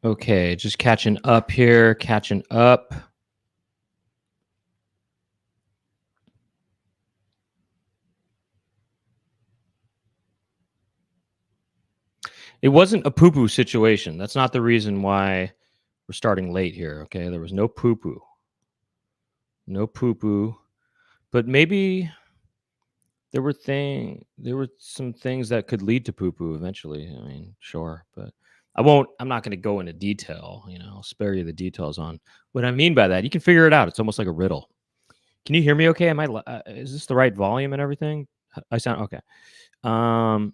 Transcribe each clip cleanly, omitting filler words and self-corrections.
Okay, just catching up here, catching up. It wasn't a poo-poo situation. That's not the reason why we're starting late here, okay? There was no poo-poo. No poo-poo. But maybe there were some things that could lead to poo-poo eventually. I mean, sure, but I'm not going to go into detail, I'll spare you the details on what I mean by that. You can figure it out. It's almost like a riddle. Can you hear me okay? Is this the right volume and everything? I sound okay. Um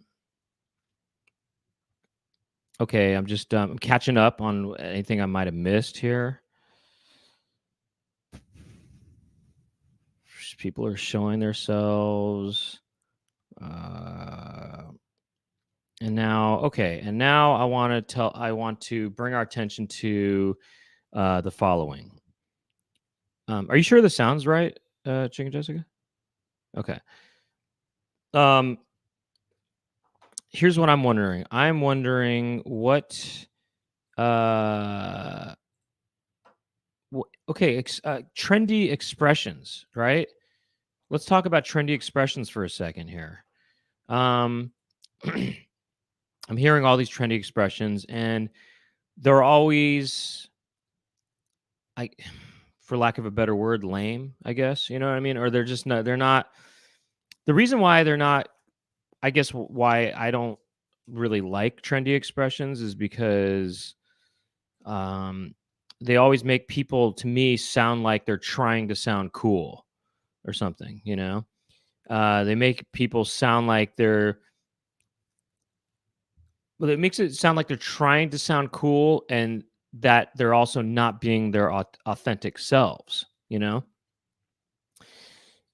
Okay, I'm just catching up on anything I might have missed here. People are showing themselves. Uh, and now I want to bring our attention to the following. Are you sure this sounds right, Chicken Jessica? Okay. Um, Here's what I'm wondering. I'm wondering what uh trendy expressions, right? Let's talk about trendy expressions for a second here. Um, I'm hearing all these trendy expressions, and they're always, I, for lack of a better word, lame. I guess you know what I mean, or they're just not. They're not. The reason why they're not, I guess, why I don't really like trendy expressions is because um, they always make people, to me, sound like they're trying to sound cool or something. They make people sound like it makes it sound like they're trying to sound cool and that they're also not being their authentic selves,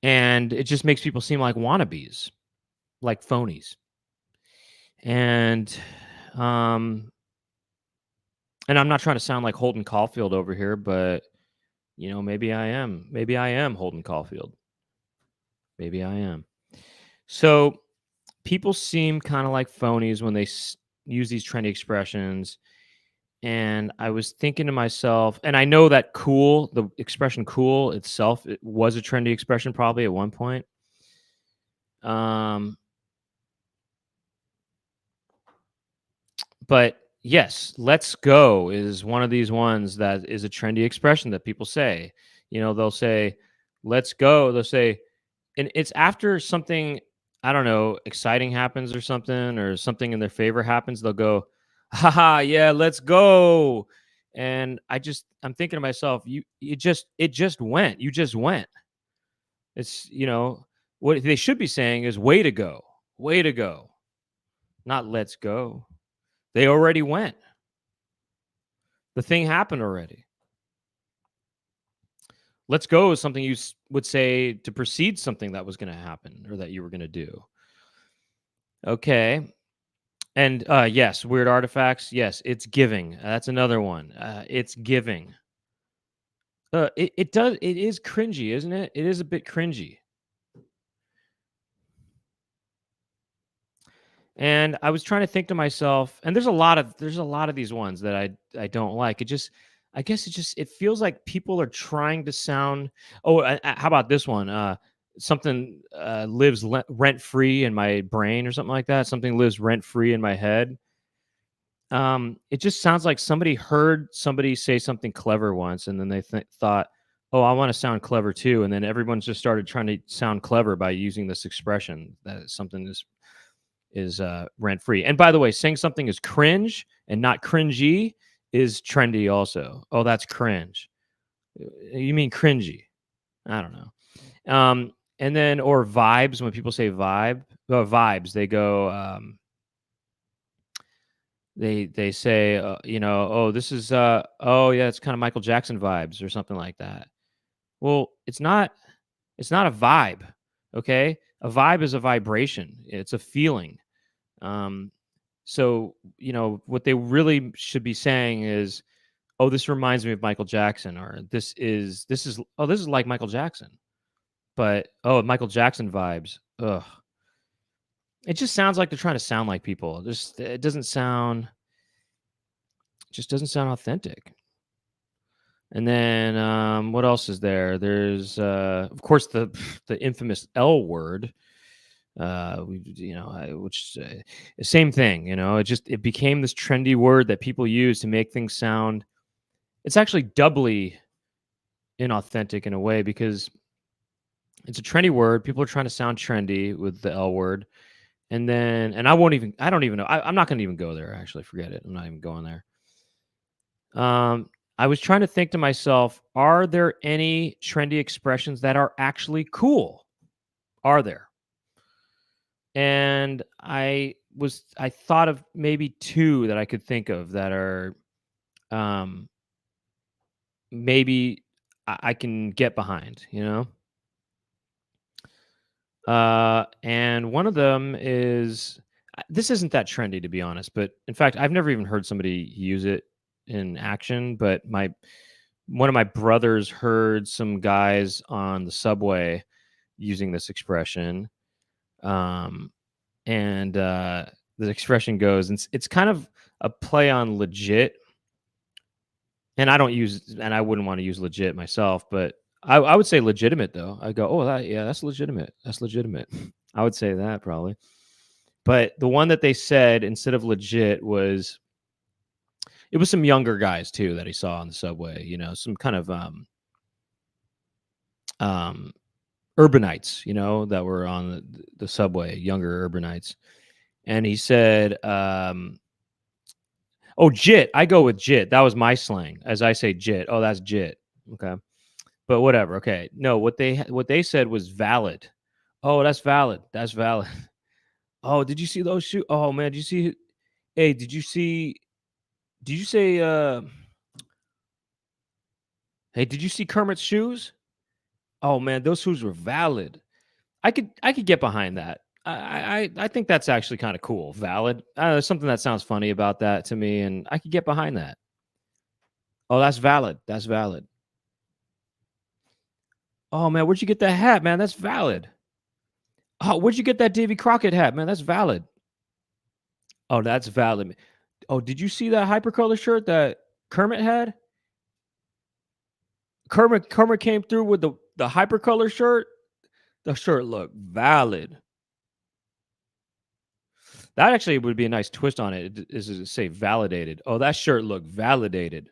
And it just makes people seem like wannabes, like phonies. And um and I'm not trying to sound like Holden Caulfield over here, but maybe I am. Maybe I am Holden Caulfield. Maybe I am. So people seem kind of like phonies when they use these trendy expressions. And I was thinking to myself, and I know that cool, the expression cool itself, it was a trendy expression probably at one point. Um, but yes, let's go is one of these ones that is a trendy expression that people say. They'll say, let's go. They'll say, and it's after something, I don't know, exciting happens or something in their favor happens. They'll go, haha, yeah, let's go. And I'm thinking to myself, it just went. You just went. It's, what they should be saying is way to go, not let's go. They already went. The thing happened already. Let's go is something you would say to precede something that was going to happen or that you were going to do. Okay. And yes, weird artifacts. Yes, it's giving. That's another one. It's giving. It is cringy, isn't it? It is a bit cringy. And I was trying to think to myself, and there's a lot of these ones that I don't like. I guess it feels like people are trying to sound. Oh, how about this one? Something lives rent free in my brain or something like that. Something lives rent free in my head. It just sounds like somebody heard somebody say something clever once, and then they thought, "Oh, I want to sound clever too," and then everyone's just started trying to sound clever by using this expression that something is rent free. And by the way, saying something is cringe and not cringy is trendy also. Oh, that's cringe. You mean cringy? I don't know. And then or vibes when people say vibes, they go. They say, oh, this is oh yeah, it's kind of Michael Jackson vibes or something like that. Well, it's not. It's not a vibe. Okay, a vibe is a vibration. It's a feeling. Um, so what they really should be saying is, oh, this reminds me of Michael Jackson, or this is like Michael Jackson, but oh, Michael Jackson vibes. Ugh, it just sounds like they're trying to sound like people. It doesn't sound. Just doesn't sound authentic. And then what else is there? There's of course the infamous L word. Which same thing. It became this trendy word that people use to make things sound. It's actually doubly inauthentic in a way because it's a trendy word. People are trying to sound trendy with the L word. And I don't even know. I'm not going to even go there. Actually, forget it. I'm not even going there. I was trying to think to myself, are there any trendy expressions that are actually cool? Are there? And I thought of maybe two that I could think of that are um maybe I can get behind. And one of them is this isn't that trendy to be honest, but in fact, I've never even heard somebody use it in action, but my one of my brothers heard some guys on the subway using this expression. Um and the expression goes, and it's kind of a play on legit. And I wouldn't want to use legit myself, but I would say legitimate though. I go, oh, yeah, that's legitimate. That's legitimate. I would say that probably. But the one that they said instead of legit was it was some younger guys too that he saw on the subway. Some kind of um, urbanites, that were on the subway, younger urbanites, and he said, "Oh, jit." I go with jit. That was my slang, as I say jit. Oh, that's jit. Okay. But whatever, okay. No, what they said was valid. "Oh, that's valid. That's valid." "Oh, did you see those shoes? Oh, man, did you see hey, did you say, hey, did you see Kermit's shoes? Oh, man, those shoes were valid." I could get behind that. I think that's actually kinda cool, valid. There's something that sounds funny about that to me, and I could get behind that. "Oh, that's valid. That's valid." "Oh, man, where'd you get that hat, man? That's valid." "Oh, where'd you get that Davy Crockett hat, man? That's valid." "Oh, that's valid." "Oh, did you see that hypercolor shirt that Kermit had? Kermit came through with the hypercolor shirt. The shirt looked valid." That actually would be a nice twist on it. Is to say validated. "Oh, that shirt looked validated."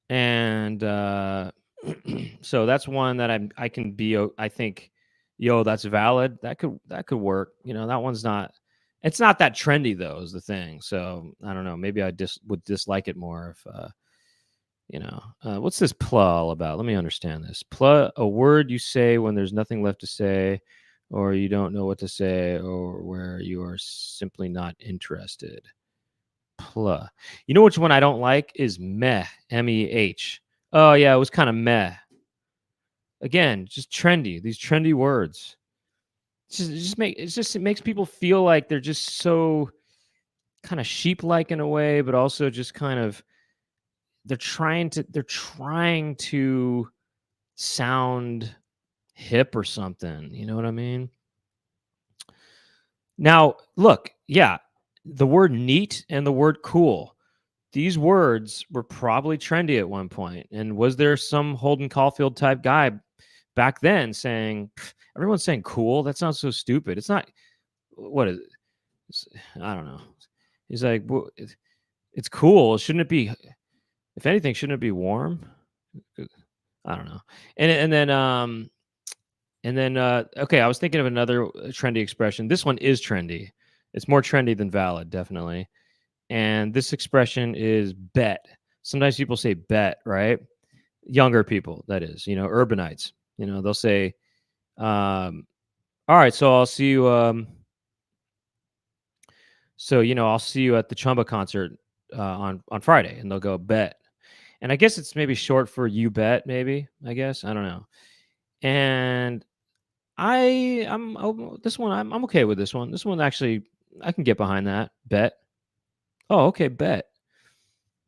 And so that's one that I can be. I think, yo, that's valid. That could work. That one's not. It's not that trendy though. Is the thing. So I don't know. Maybe I just would dislike it more if what's this pla all about? Let me understand this. Pla, a word you say when there's nothing left to say, or you don't know what to say, or where you are simply not interested. Pla. You know which one I don't like is meh. MEH. Oh yeah, it was kind of meh. Again, just trendy. These trendy words. It makes people feel like they're just so kind of sheep like in a way, but also just kind of they're trying to sound hip or something. You know what I mean? Now, look, yeah, the word neat and the word cool. These words were probably trendy at one point. And was there some Holden Caulfield type guy back then saying, "Pff, everyone's saying cool? That sounds so stupid. It's not, what is it? I don't know." He's like, well, it's cool. Shouldn't it be, if anything, shouldn't it be warm? I don't know. And then okay, I was thinking of another trendy expression. This one is trendy. It's more trendy than valid, definitely. And this expression is bet. Sometimes people say bet, right? Younger people, that is, urbanites. They'll say, all right, so I'll see you I'll see you at the Chumba concert on Friday, and they'll go bet. And I guess it's maybe short for you bet, maybe, I guess. I don't know. And this one I'm okay with this one. This one actually I can get behind that. Bet. Oh, okay, bet.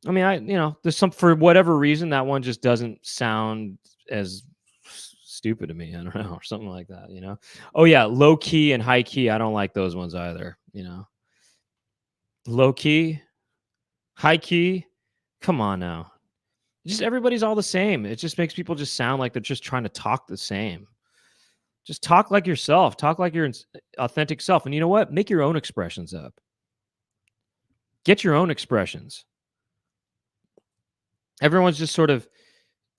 I mean, there's some for whatever reason that one just doesn't sound as stupid to me. I don't know, or something like that. Oh yeah, low key and high key. I don't like those ones either. Low key, high key. Come on now. Just everybody's all the same. It just makes people just sound like they're just trying to talk the same. Just talk like yourself. Talk like your authentic self. And you know what? Make your own expressions up. Get your own expressions. Everyone's just sort of,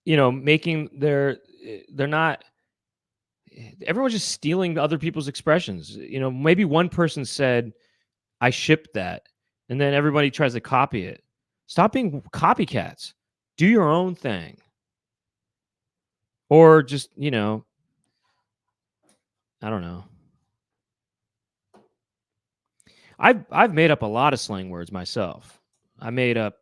making they're not everyone's just stealing other people's expressions. Maybe one person said, "I shipped that," and then everybody tries to copy it. Stop being copycats. Do your own thing. Or just, I don't know. I've made up a lot of slang words myself. I made up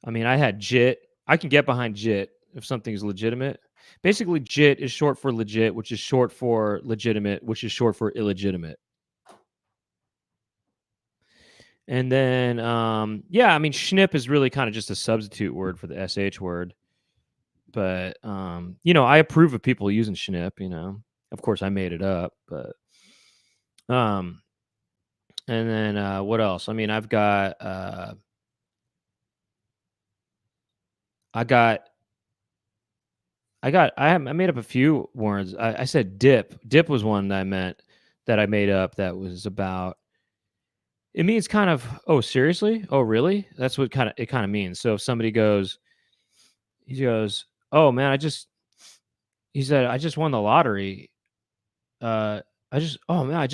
I had jit. I can get behind jit if something's legitimate. Basically, jit is short for legit, which is short for legitimate, which is short for illegitimate. And then, yeah, schnip is really kind of just a substitute word for the sh word. But I approve of people using schnip. Of course, I made it up, but um, and then what else? I've got I got I made up a few words. I said dip. Dip was one that I meant that I made up that was about it means kind of, oh, seriously? Oh, really? That's what it kind of means. So if somebody he goes, "Oh man, he said, I just won the lottery. Oh man,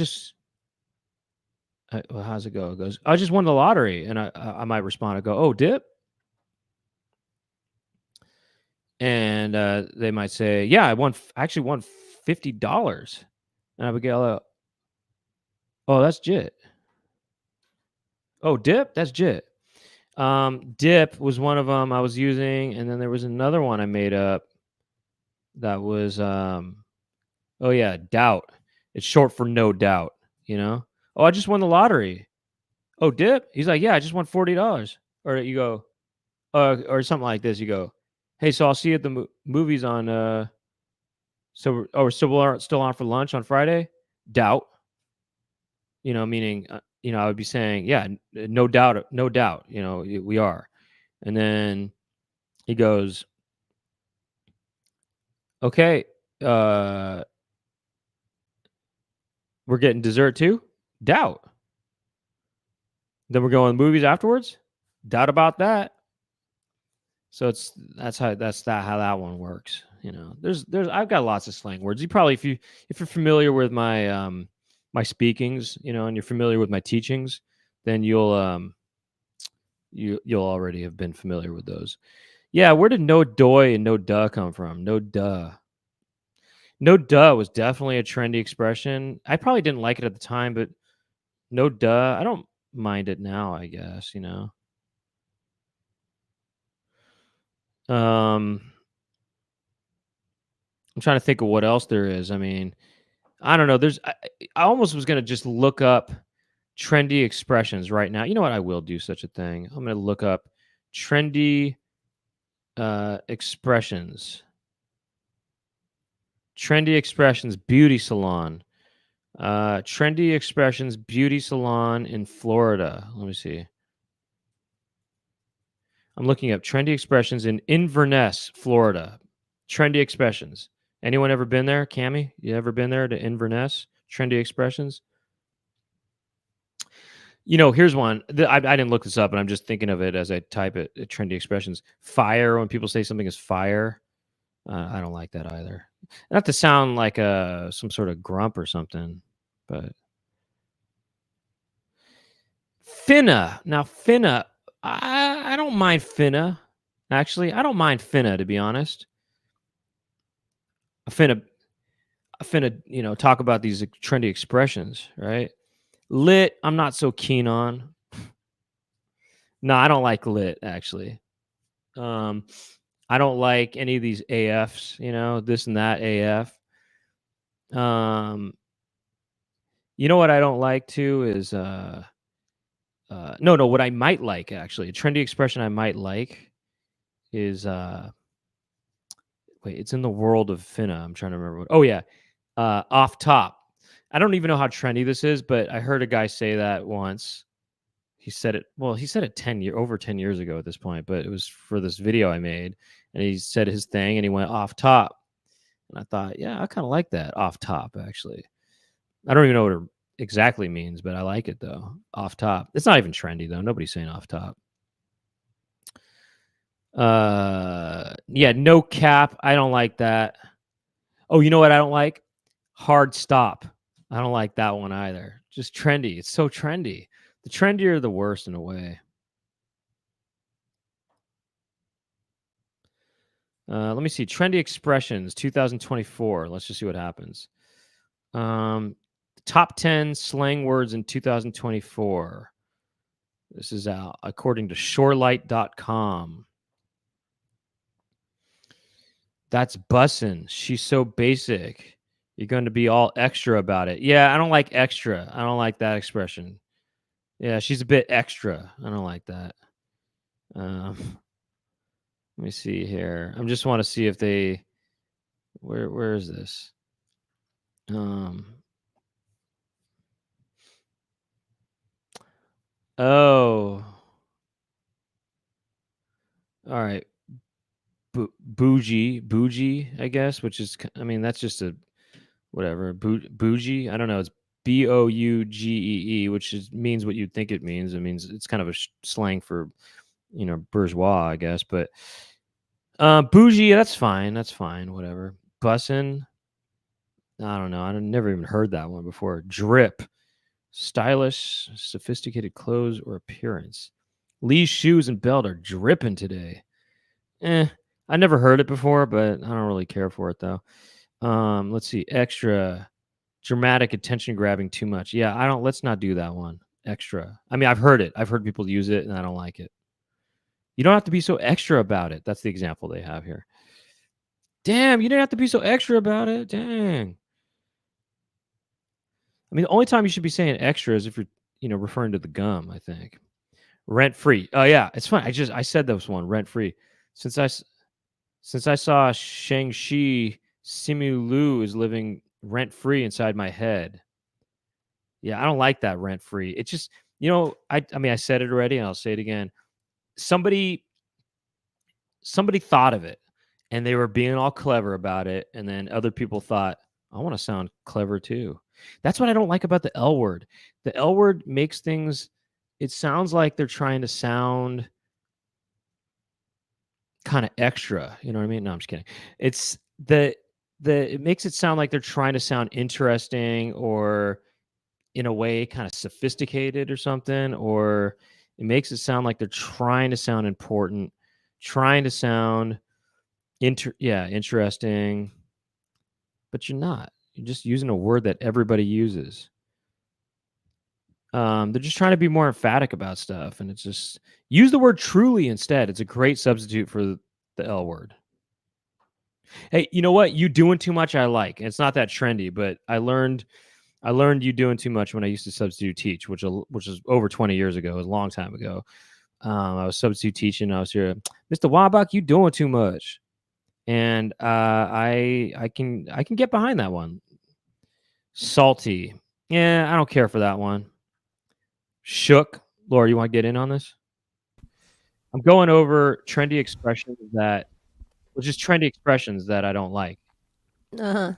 well, how's it go? It goes, I just won the lottery. And I might respond, I go, "Oh, dip?" And they might say, "Yeah, I actually won $50." And I would go, "Oh, that's jit." Oh, dip? That's jit. Dip was one of them I was using, and then there was another one I made up that was, oh yeah, doubt. It's short for no doubt, you know? "Oh, I just won the lottery." "Oh, dip?" He's like, "Yeah, I just won $40." Or you go, or something like this. You go, "Hey, so I'll see you at the movies on, we're still on for lunch on Friday?" Doubt, meaning, I would be saying, "Yeah, no doubt, no doubt, we are." And then he goes, "Okay, uh, we're getting dessert too?" Doubt. "Then we're going to the movies afterwards?" Doubt about that. So how that one works. There's I've got lots of slang words. You probably if you're familiar with my my speakings, and you're familiar with my teachings, then you'll already have been familiar with those. Yeah, where did no doy and no duh come from? No duh. No duh was definitely a trendy expression. I probably didn't like it at the time, but no duh, I don't mind it now, I guess. Um I'm trying to think of what else there is. I don't know. I almost was gonna just look up trendy expressions right now. You know what? I will do such a thing. I'm gonna look up trendy expressions. Trendy expressions beauty salon. Trendy expressions beauty salon in Florida. Let me see. I'm looking up trendy expressions in Inverness, Florida. Trendy expressions. Anyone ever been there? Cammy, you ever been there to Inverness? Trendy expressions. Here's one. I didn't look this up, and I'm just thinking of it as I type it. Trendy expressions. Fire. When people say something is fire, I don't like that either. Not to sound like some sort of grump or something, but finna. Now finna. I don't mind finna. Actually, I don't mind finna, to be honest. Finna. Finna. Talk about these trendy expressions, right? Lit. I'm not so keen on. No, I don't like lit actually. Um, I don't like any of these AFs, this and that AF. Um, you know what I don't like too is no, what I might like actually, a trendy expression I might like is wait, it's in the world of finna. I'm trying to remember what. Oh yeah, off top. I don't even know how trendy this is, but I heard a guy say that once. he said it. Well, he said it over 10 years ago at this point, but it was for this video I made, and he said his thing, and he went off top, and I thought, yeah, I kind of like that off top actually. I don't even know what it exactly means, but I like it though. Off top. It's not even trendy though. Nobody's saying off top. Yeah, no cap. I don't like that. Oh, you know what I don't like? Hard stop. I don't like that one either. Just trendy. It's so trendy. The trendy are the worst in a way. Let me see. Trendy expressions 2024. Let's just see what happens. Top 10 slang words in 2024. This is out according to shorelight.com. That's bussin'. She's so basic. You're going to be all extra about it. Yeah, I don't like extra. I don't like that expression. Yeah, she's a bit extra. I don't like that. Let me see here. I just want to see if they. Where is this? Oh. All right. Bougie, I guess, which is, I mean, that's just a whatever. Bougie, I don't know. It's Bougee, which means what you'd think it means. It means it's kind of a slang for, bourgeois, I guess. But bougie, that's fine. That's fine. Whatever. Bussin', I don't know. I've never even heard that one before. Drip, stylish, sophisticated clothes or appearance. Lee's shoes and belt are dripping today. I never heard it before, but I don't really care for it though. Let's see. Extra, dramatic, attention grabbing, too much. Yeah, I don't. Let's not do that one. Extra. I mean, I've heard it. I've heard people use it, and I don't like it. You don't have to be so extra about it. That's the example they have here. Damn, you didn't have to be so extra about it. Dang. I mean, the only time you should be saying extra is if you're, referring to the gum, I think. Rent free. Oh yeah, it's fine. I said this one, rent free. Since I saw Shang-Chi, Simu Liu is living rent free inside my head. Yeah, I don't like that rent free. It's just, I mean, I said it already and I'll say it again. Somebody thought of it and they were being all clever about it. And then other people thought, I want to sound clever too. That's what I don't like about the L word. The L word makes things, it sounds like they're trying to sound kind of extra. You know what I mean? No, I'm just kidding. It's it makes it sound like they're trying to sound interesting or in a way kind of sophisticated or something, or it makes it sound like they're trying to sound important, trying to sound interesting, but you're not. You're just using a word that everybody uses. They're just trying to be more emphatic about stuff, and it's just use the word truly instead. It's a great substitute for the L word. Hey, you know what? You doing too much I like. It's not that trendy, but I learned you doing too much when I used to substitute teach, which was over 20 years ago. It was a long time ago. I was substitute teaching. I was here, Mr. Weinbach, you doing too much. And I can get behind that one. Salty. Yeah, I don't care for that one. Shook. Laura, you want to get in on this? I'm going over trendy expressions that I don't like. Uh-huh.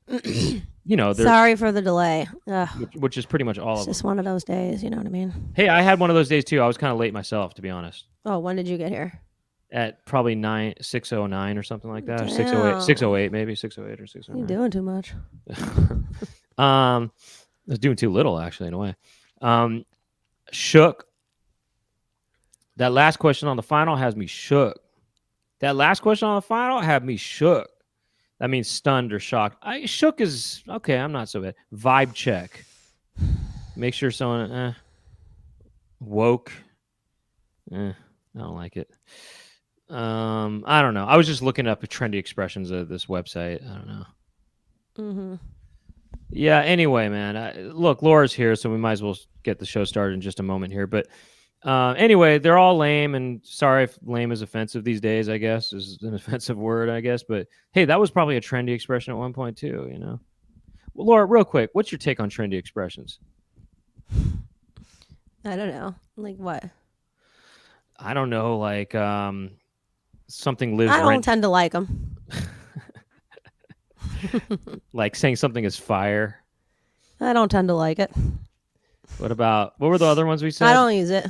There's Sorry for the delay. which is pretty much all It's of them. just one of those days, you know what I mean? Hey, I had one of those days too. I was kind of late myself, to be honest. Oh, when did you get here? At probably 6:09 or something like that. Or Damn. 6:08 maybe 6:08 or 6:09. You're doing too much. I was doing too little actually in a way. Shook. That last question on the final has me shook. That last question on the final had me shook. That means stunned or shocked. Shook is okay. I'm not so bad. Vibe check. Make sure someone woke. I don't like it. I don't know. I was just looking up trendy expressions of this website. I don't know. Mm-hmm. Yeah. Anyway, man. Look, Laura's here, so we might as well get the show started in just a moment here. But anyway, they're all lame, and sorry if lame is offensive these days. I guess is an offensive word. I guess, but hey, that was probably a trendy expression at one point too. Well, Laura, real quick, what's your take on trendy expressions? I don't know. Like what? I don't know, like something lives I don't rent. tend to like them. Like saying something is fire. I don't tend to like it. What were the other ones we I said? don't use it.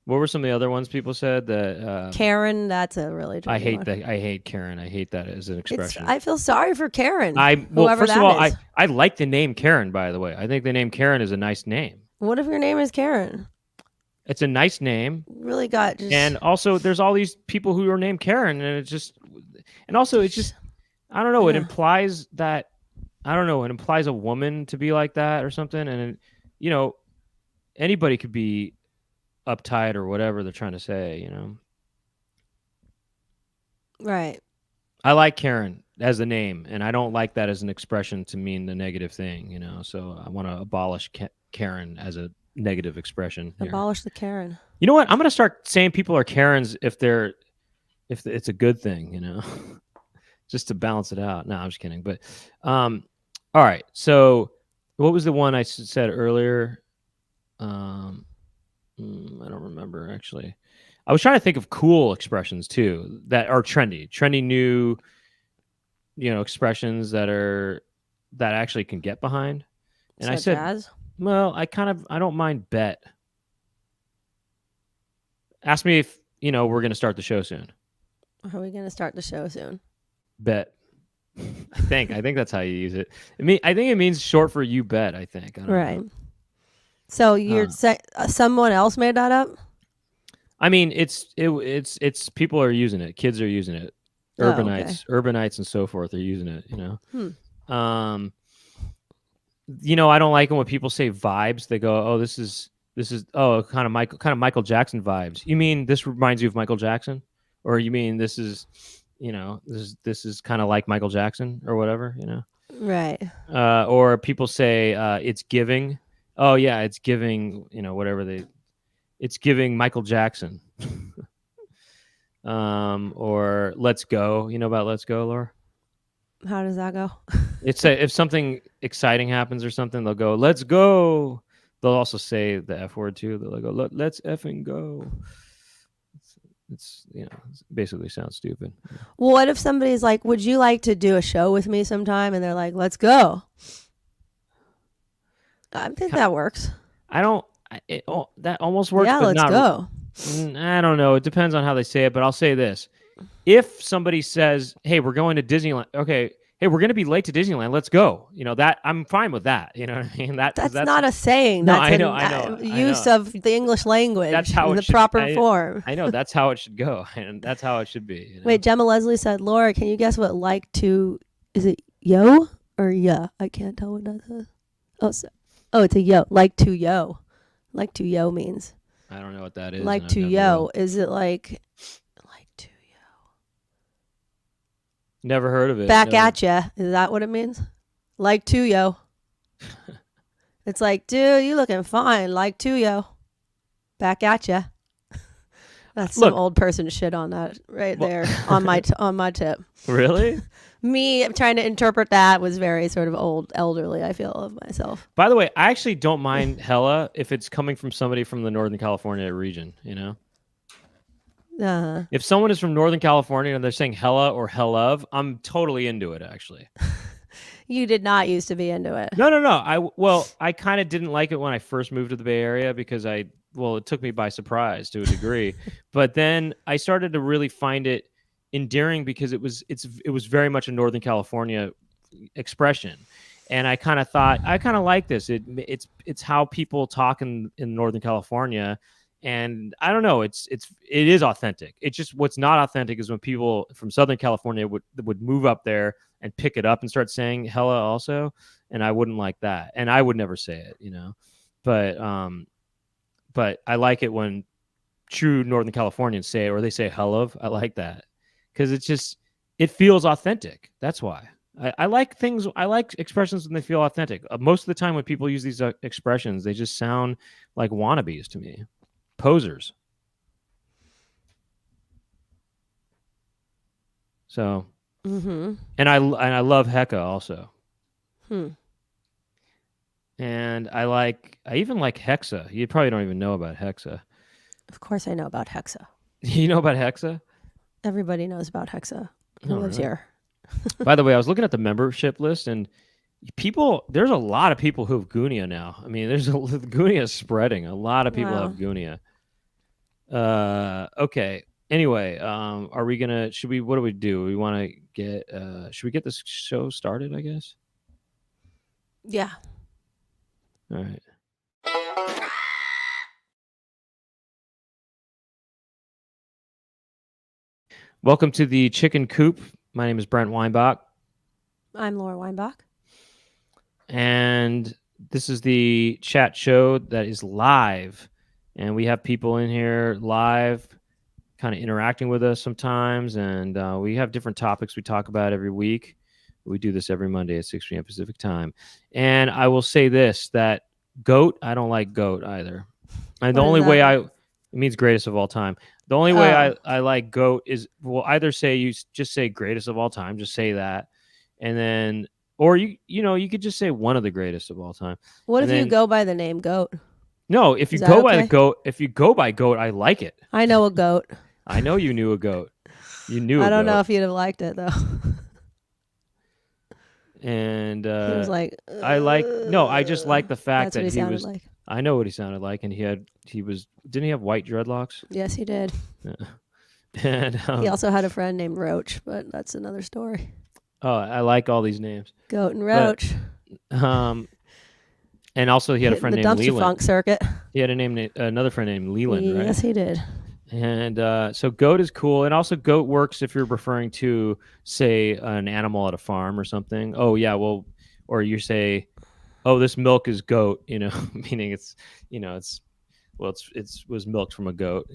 What were some of the other ones people said that Karen, that's a really I tricky hate one. that. I hate Karen. I hate that as an expression. I feel sorry for Karen. Well, Whoever first of that all, is. I like the name Karen, by the way. I think the name Karen is a nice name. What if your name is Karen? It's a nice name. Really got just. And also there's all these people who are named Karen, and it's just I don't know, it Yeah. implies that I don't know, it implies a woman to be like that or something, and anybody could be uptight or whatever they're trying to say, Right. I like Karen as a name, and I don't like that as an expression to mean the negative thing, so I want to abolish Karen as a negative expression here. Abolish the Karen. You know what? I'm going to start saying people are Karens if it's a good thing, just to balance it out. No, I'm just kidding. But all right. So what was the one I said earlier? I don't remember actually. I was trying to think of cool expressions too that are trendy new, expressions that actually can get behind. And I said, as? well, I don't mind bet. Ask me if, we're going to start the show soon. Are we going to start the show soon? Bet. I think that's how you use it. I think it means short for you bet, I think. I don't know. So you're someone else made that up? I mean, it's people are using it. Kids are using it. Urbanites and so forth are using it, I don't like it when people say vibes. They go, "Oh, this is kind of Michael Jackson vibes." You mean this reminds you of Michael Jackson? Or you mean this is, this is kind of like Michael Jackson or whatever, Right. Or people say it's giving. Oh yeah, it's giving, it's giving Michael Jackson. Or let's go. You know about let's go, Laura? How does that go? It's if something exciting happens or something, they'll go, let's go. They'll also say the F word too. They'll go, let's effing go. It's basically sounds stupid. Well, what if somebody's like, would you like to do a show with me sometime? And they're like, let's go. I think that works. That almost works. Yeah, but let's go. I don't know. It depends on how they say it, but I'll say this. If somebody says, hey, we're going to Disneyland. Okay. Hey, we're going to be late to Disneyland. Let's go. that I'm fine with that. You know what I mean? That's not a saying. No, that's I know. Use of the English language. That's how in it the should, proper form. I know. That's how it should go. And that's how it should be. Wait, Gemma Leslie said, Laura, can you guess what is it yo or yeah? I can't tell what that says. Oh, it's a yo. Like to yo. Like to yo means. I don't know what that is. Like to yo. Is it like to yo? Never heard of it. Back at ya. Is that what it means? Like to yo. It's like, dude, you looking fine. Like to yo. Back at ya. That's some old person shit on that there on my tip. Really? Me trying to interpret that was very sort of old, elderly, I feel, of myself. By the way, I actually don't mind hella if it's coming from somebody from the Northern California region, If someone is from Northern California and they're saying hella or hell of, I'm totally into it, actually. You did not used to be into it. No. I kind of didn't like it when I first moved to the Bay Area because it took me by surprise to a degree. But then I started to really find it endearing because it was very much a Northern California expression. And I kind of thought, I kind of like this. It's how people talk in Northern California. And I don't know, it is authentic. It's just what's not authentic is when people from Southern California would move up there and pick it up and start saying hella also. And I wouldn't like that. And I would never say it, But I like it when true Northern Californians say it, or they say hell of. I like that because it feels authentic. That's why I like things. I like expressions when they feel authentic. Most of the time when people use these expressions, they just sound like wannabes to me. Posers. So, and I love hecka also. And I even like Hexa. You probably don't even know about Hexa. Of course I know about Hexa. You know about Hexa? Everybody knows about Hexa who lives here. By the way, I was looking at the membership list, and there's a lot of people who have Gunia now. I mean, Gunia is spreading. A lot of people have Gunia. Okay. Anyway, what do we do? We want to should we get this show started, I guess? Yeah. All right. Welcome to the Chicken Coop. My name is Brent Weinbach. I'm Laura Weinbach. And this is the chat show that is live. And we have people in here live, kind of interacting with us sometimes. And we have different topics we talk about every week. We do this every Monday at 6 p.m. Pacific time. And I will say this, that GOAT, I don't like GOAT either. And the only way it means greatest of all time. The only way I like GOAT is, well, either you just say greatest of all time, just say that. And then, or you could just say one of the greatest of all time. What if you go by the name GOAT? No, if you go by the GOAT, if you go by GOAT, I like it. I know a GOAT. I know you knew a GOAT. You knew. I don't know if you'd have liked it though. And he was like, I just like the fact that he was like. I know what he sounded like, and didn't he have white dreadlocks? Yes, he did. And he also had a friend named Roach, but that's another story. Oh, I like all these names. Goat and Roach. But, and also he had a friend named Leland. The dumpster funk circuit. He had another friend named Leland, right? Yes, he did. And so GOAT is cool. And also GOAT works if you're referring to, say, an animal at a farm or something. Oh, yeah, well, or you say, oh, this milk is goat, meaning it was milked from a goat,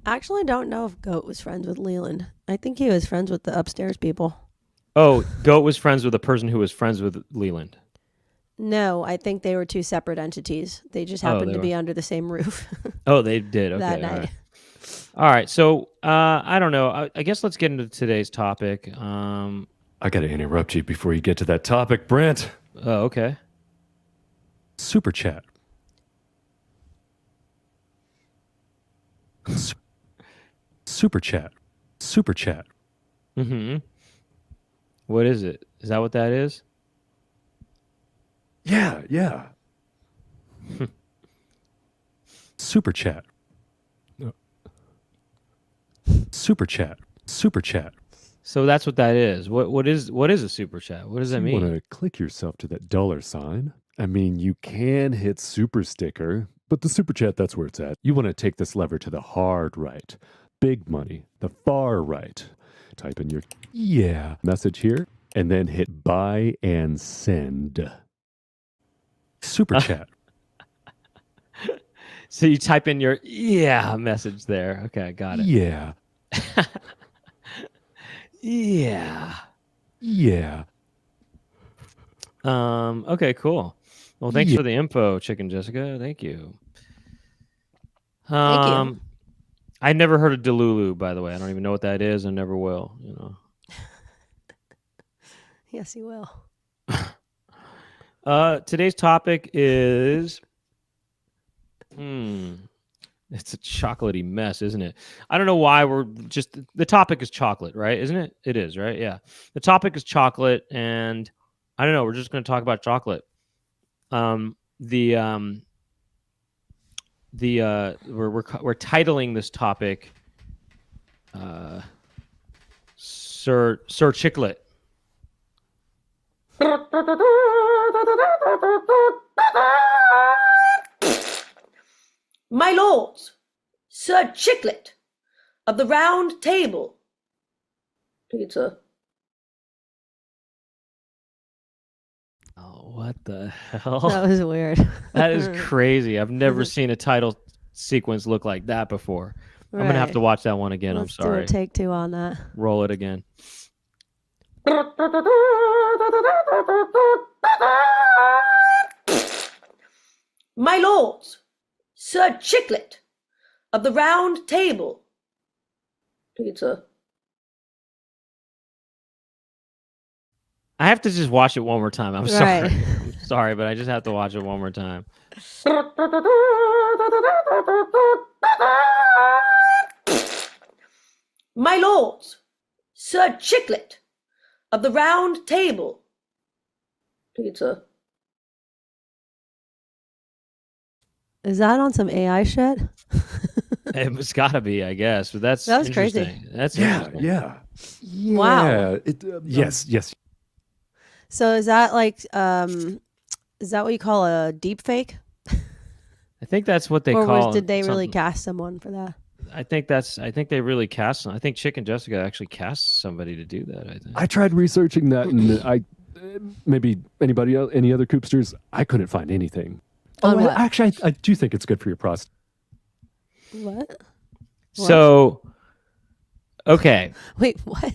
I actually don't know if GOAT was friends with Leland. I think he was friends with the upstairs people. Oh, GOAT was friends with a person who was friends with Leland. No, I think they were two separate entities. They just happened to be under the same roof. Oh, they did. Okay. That night. All right. So I don't know. I guess let's get into today's topic. I got to interrupt you before you get to that topic, Brent. Oh, okay. Super chat. Super chat. Super chat. Mm-hmm. What is it? Is that what that is? Yeah. Super chat. Super chat. Super chat. So that's what that is. What is a super chat? What does that mean? You want to click yourself to that $sign? I mean, you can hit super sticker, but the super chat, that's where it's at. You want to take this lever to the hard right. Big money, the far right. Type in your message here and then hit buy and send. Super chat. So you type in your message there. Okay, got it. Yeah. Yeah. Okay, cool. Well, thanks for the info, Chicken Jessica. Thank you. Thank you. I never heard of Delulu, by the way. I don't even know what that is and never will, Yes, you will. Today's topic is it's a chocolatey mess, isn't it? I don't know why the topic is chocolate, right? Isn't it? It is, right? Yeah. The topic is chocolate, and I don't know, we're just going to talk about chocolate. We're titling this topic Sir Chiclet. My lords, Sir Chiclet of the Round Table. Pizza. Oh, what the hell? That was weird. That is crazy. I've never seen a title sequence look like that before. Right. I'm going to have to watch that one again. Let's I'm sorry. Do a take two on that. Roll it again. My lords, Sir Chiclet of the Round Table. Pizza. I have to just watch it one more time. I'm sorry. sorry, but I just have to watch it one more time. My lords, Sir Chiclet of the Round Table. It's a Is that on some AI shit? It's got to be, I guess. But that's That was crazy. interesting. That's Yeah, interesting. yeah. Wow. Yeah, yes. So is that like is that what you call a deep fake? I think that's what they or call. did they really something- cast someone for that? I think they really cast. I think Chicken Jessica actually cast somebody to do that. I think. I tried researching that, and maybe any other Coopsters, I couldn't find anything. On what? Actually, I do think it's good for your prostate. What? So, okay. Wait, what?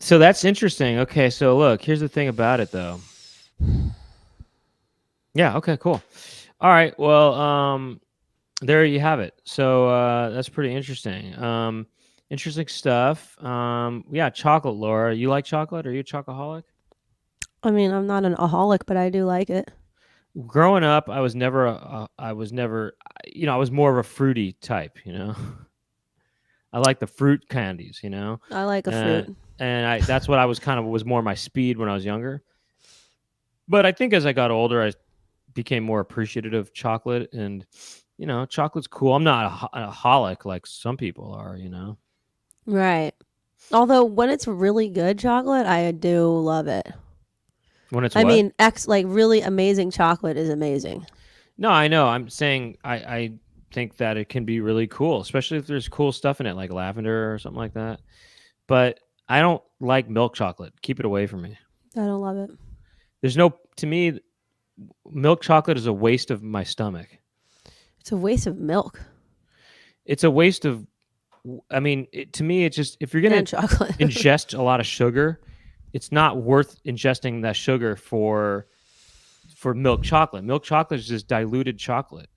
So that's interesting. Okay, so look, here's the thing about it, though. Yeah. Okay. Cool. All right. Well, there you have it. So that's pretty interesting. Interesting stuff. Yeah, chocolate, Laura. You like chocolate? Are you a chocoholic? I mean, I'm not an aholic, but I do like it. Growing up, I was never, I was more of a fruity type, I like the fruit candies, I like a fruit. and that's what I was more my speed when I was younger. But I think as I got older, I became more appreciative of chocolate, and chocolate's cool. I'm not a aholic like some people are, Right. Although when it's really good chocolate, I do love it. When it's I what? mean, like really amazing chocolate is amazing. No, I know. I'm saying I think that it can be really cool, especially if there's cool stuff in it, like lavender or something like that. But I don't like milk chocolate. Keep it away from me. I don't love it. To me, milk chocolate is a waste of my stomach. It's a waste of milk It's a waste of, to me, it's just, if you're going and to chocolate. ingest a lot of sugar, it's not worth ingesting that sugar for milk chocolate. Milk chocolate is just diluted chocolate.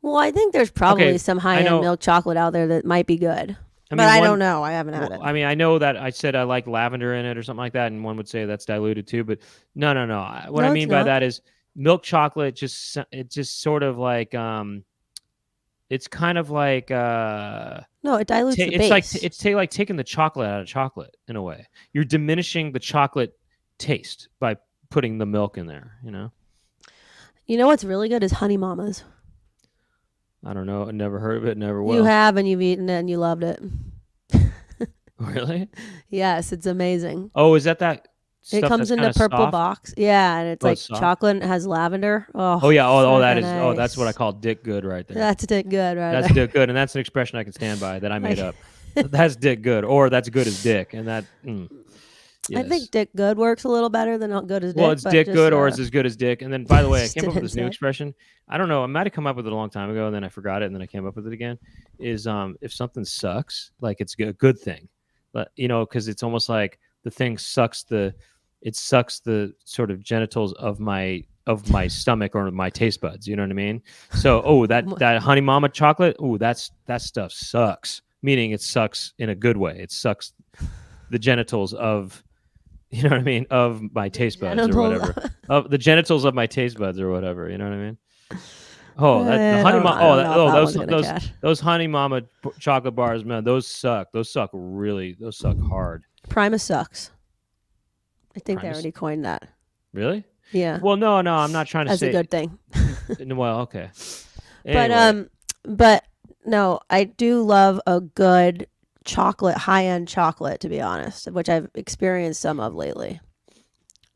Well, I think there's probably Okay, some I high-end know- milk chocolate out there that might be good. I But I don't know. I haven't had it. I know that I said I like lavender in it or something like that, and one would say that's diluted too. But no. What No, I it's mean by not. that is milk chocolate. It's just sort of like it's kind of like No, it dilutes the it's base. like taking the chocolate out of chocolate in a way. You're diminishing the chocolate taste by putting the milk in there. You know what's really good is Honey Mamas. I don't know. I never heard of it. Never will. You have, and you've eaten it, and you loved it. Really? Yes, it's amazing. Oh, is that It stuff comes that's in the kinda purple soft? box. Yeah, and it's Oh, like it's soft? chocolate and it has lavender. Oh yeah. Oh, that frickin' is. Oh, that's nice. what I call dick good right there. That's dick good, right? That's there. dick good, and that's an expression I can stand by that I made Like- up. That's dick good, or that's good as dick, and that. I think Yes. dick good works a little better than not good as dick. Well, it's but dick just, good, or it's as good as dick. And then, by the way, I Just came up an with this new insight. expression. I don't know. I might have come up with it a long time ago, and then I forgot it, and then I came up with it again. Is if something sucks, like it's a good thing, but because it's almost like the thing sucks the sort of genitals of my stomach or my taste buds. You know what I mean? So, that Honey Mama chocolate, that stuff sucks. Meaning it sucks in a good way. It sucks the genitals of, you know what I mean, of my taste buds or genitals. whatever. Of the genitals of my taste buds or whatever. You know what I mean? Oh, the I Honey don't- Mama. I don't know if that one's gonna those catch. those Honey Mama chocolate bars, man. Those suck. Those suck hard. Primus sucks. I think they Primus? already coined that. Really? Yeah, Well, no. I'm not trying to that's say. a good thing. Well, okay. But Anyway. but no, I do love a good chocolate, high-end chocolate, to be honest, which I've experienced some of lately.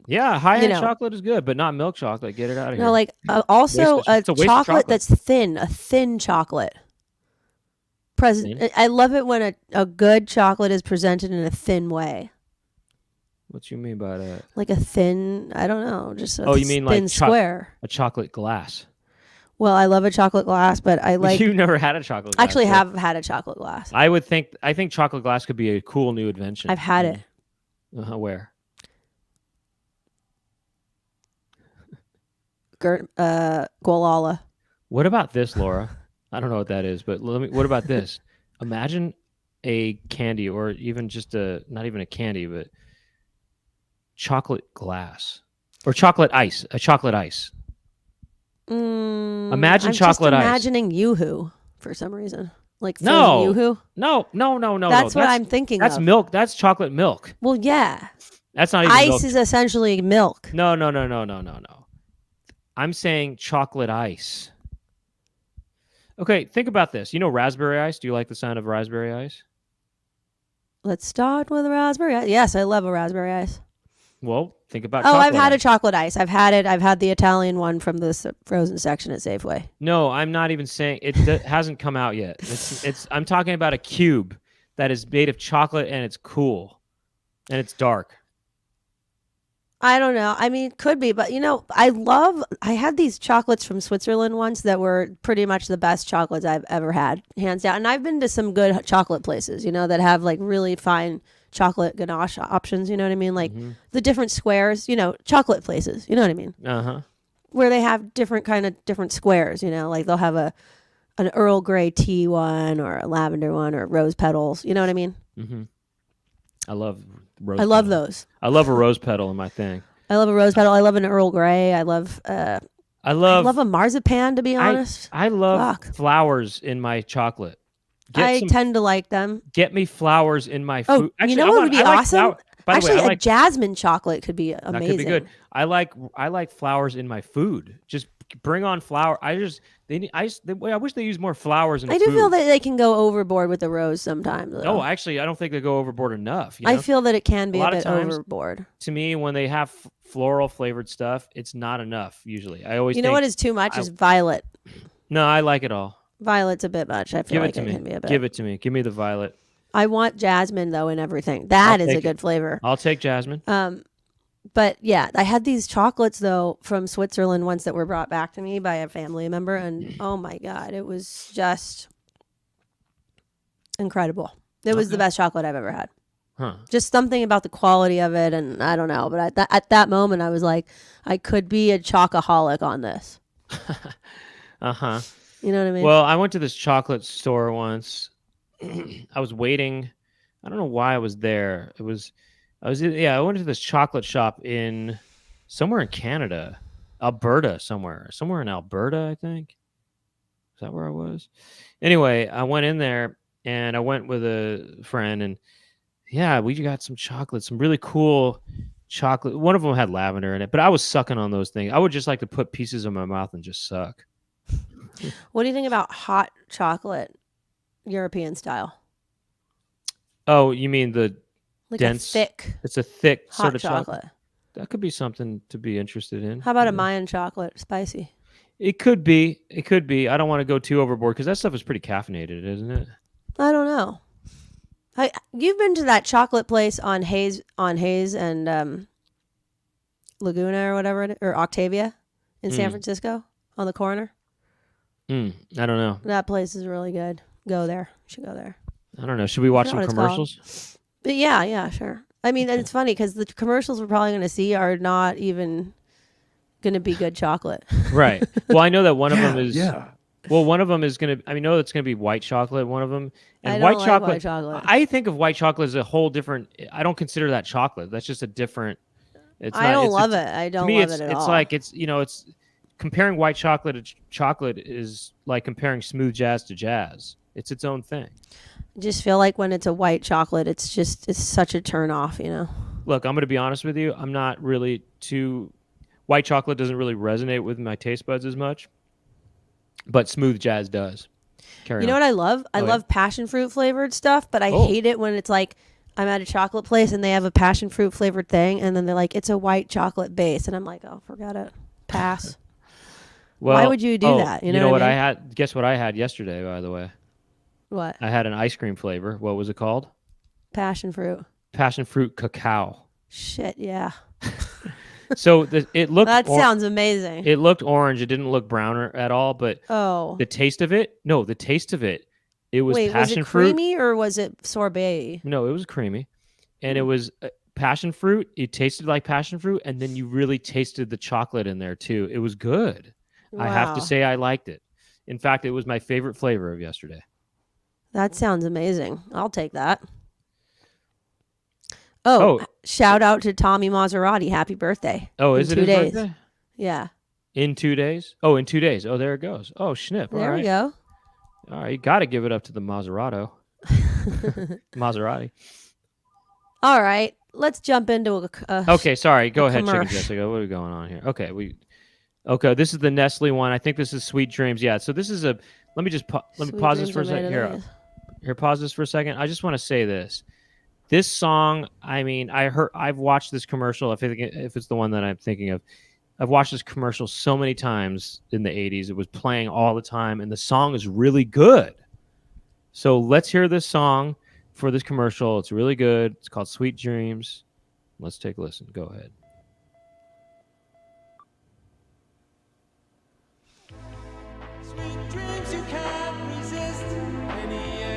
Yeah, high-end know. chocolate is good, but not milk chocolate. Get it out of here. No, like also It's a waste of chocolate chocolate. that's thin, a thin chocolate. Thin? I love it when a good chocolate is presented in a thin way. What you mean by that? Like a thin, I don't know, just a Oh, you mean like thin square. A chocolate glass. Well, I love a chocolate glass, but I like You've never had a chocolate glass. actually right? have had a chocolate glass. I think chocolate glass could be a cool new invention. I've had it. Where? Gualala. What about this, Laura? I don't know what that is, but what about this? Imagine a candy, or even just not even a candy, but chocolate glass. Or chocolate ice. A chocolate ice. Imagine I'm chocolate just ice. imagining Yoo-hoo for some reason. Like frozen No. Yoo-hoo. No. That's what I'm thinking That's of. milk. That's chocolate milk. Well, yeah. That's not even Ice milk. is essentially milk. No. I'm saying chocolate ice. Okay, think about this. You know raspberry ice? Do you like the sound of raspberry ice? Let's start with raspberry ice. Yes, I love a raspberry ice. Well, think about Oh, chocolate I've had ice. a chocolate ice. I've had it. I've had the Italian one from the frozen section at Safeway. No, I'm not even saying it hasn't come out yet. I'm talking about a cube that is made of chocolate and it's cool and it's dark. I don't know. I mean, it could be, but I had these chocolates from Switzerland once that were pretty much the best chocolates I've ever had, hands down. And I've been to some good chocolate places, that have like really fine chocolate ganache options. You know what I mean? Like the different squares, chocolate places. You know what I mean? Where they have different squares. Like they'll have an Earl Grey tea one or a lavender one or rose petals. You know what I mean? I love rose. I love those. I love a rose petal in my thing. I love a rose petal. I love an Earl Grey. I love I love a marzipan, to be honest. I love Fuck. flowers in my chocolate. I tend to like them. Get me flowers in my Oh, food. Actually, you know what would be awesome? By the Actually, way, I a like jasmine chocolate could be amazing. that could be good. I like flowers in my food. Just bring on flower. I wish they use more flowers in I food. do feel that they can go overboard with the rose sometimes. Though. No, actually, I don't think they go overboard enough. I feel that it can be A lot a of bit times, overboard. To me, when they have floral flavored stuff, it's not enough. Usually, I always. You know what is too much is violet. No, I like it all. Violet's a bit much. I feel like it can be a bit. Give it to me. Give me the violet. I want jasmine though in everything. That is a good flavor. I'll take jasmine. But yeah, I had these chocolates though from Switzerland once that were brought back to me by a family member, and oh my god, it was just incredible. It was the best chocolate I've ever had. Just something about the quality of it, and I don't know, but at that moment, I was like, I could be a chocoholic on this. You know what I mean? Well, I went to this chocolate store once. I was waiting. I don't know why I was there. I went to this chocolate shop somewhere in Canada, Alberta, somewhere in Alberta, I think. Is that where I was? Anyway, I went in there and I went with a friend, and yeah, we got some chocolate, some really cool chocolate. One of them had lavender in it, but I was sucking on those things. I would just like to put pieces in my mouth and just suck. What do you think about hot chocolate, European style? Oh, you mean the Like dense, a thick, it's a thick hot sort of chocolate. That could be something to be interested in. How about a Mayan chocolate, spicy? It could be. I don't want to go too overboard because that stuff is pretty caffeinated, isn't it? I don't know. You've been to that chocolate place on Hayes and Laguna or whatever, or Octavia in San Francisco on the corner? I don't know. That place is really good. Go there. You should go there. I don't know. Should we watch some commercials? But yeah, sure. I mean, it's funny because the commercials we're probably going to see are not even going to be good chocolate. Right. Well, I know that one of them is. Yeah. Well, one of them is going to. I know it's going to be white chocolate. One of them, and I don't white like chocolate. white chocolate. I think of white chocolate as a whole different. I don't consider that chocolate. That's just a different. I don't love it. I don't love it at all. It's like it's comparing white chocolate to chocolate is like comparing smooth jazz to jazz. It's its own thing. I just feel like when it's a white chocolate, it's such a turn off, Look, I'm going to be honest with you. I'm not really white chocolate doesn't really resonate with my taste buds as much, but smooth jazz does. Carry on. What I love? I love passion fruit flavored stuff, but I hate it when it's like I'm at a chocolate place and they have a passion fruit flavored thing, and then they're like, it's a white chocolate base, and I'm like, oh, forget it. Pass. Well, why would you do that? You know what I I had? Guess what I had yesterday, by the way? What? I had an ice cream flavor. What was it called? Passion fruit. Passion fruit cacao. Shit, yeah. So it looked. That sounds amazing. It looked orange. It didn't look brown at all. But the taste of it. No, the taste of it. It was Wait, passion was it fruit. creamy or was it sorbet? No, it was creamy, and it was passion fruit. It tasted like passion fruit, and then you really tasted the chocolate in there too. It was good. Wow. I have to say, I liked it. In fact, it was my favorite flavor of yesterday. That sounds amazing. I'll take that. Oh, shout out to Tommy Maserati. Happy birthday. Oh, in is it 2 his days. birthday? Yeah. In 2 days? Oh, in 2 days. Oh, there it goes. Oh, snip. There we go. All right, you got to give it up to the Maserati. All right. Let's jump into a Okay, sorry. Go ahead, Chicken commercial. Jessica. What are we going on here? Okay, this is the Nestle one. I think this is Sweet Dreams. Yeah. So this is a. Let me just let me pause this for a second. Here, pause this for a second. I just want to say this. This song. I mean, I've watched this commercial. If it's the one that I'm thinking of, I've watched this commercial so many times in the 80s. It was playing all the time, and the song is really good. So let's hear this song for this commercial. It's really good. It's called Sweet Dreams. Let's take a listen. Go ahead.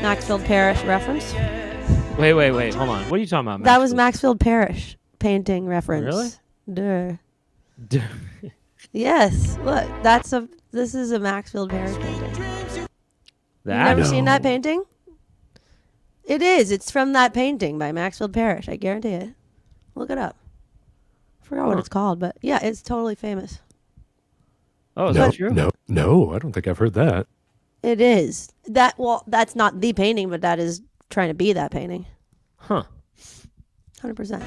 Maxfield Parrish reference. Wait. Hold on. What are you talking about? That was Maxfield Parrish painting reference. Really? Duh. Yes. Look, this is a Maxfield Parrish painting. You've never seen that painting? It is. It's from that painting by Maxfield Parrish. I guarantee it. Look it up. I forgot what it's called, but yeah, it's totally famous. Oh, is that true? No, I don't think I've heard that. It is. That's not the painting, but that is trying to be that painting. Huh. 100%.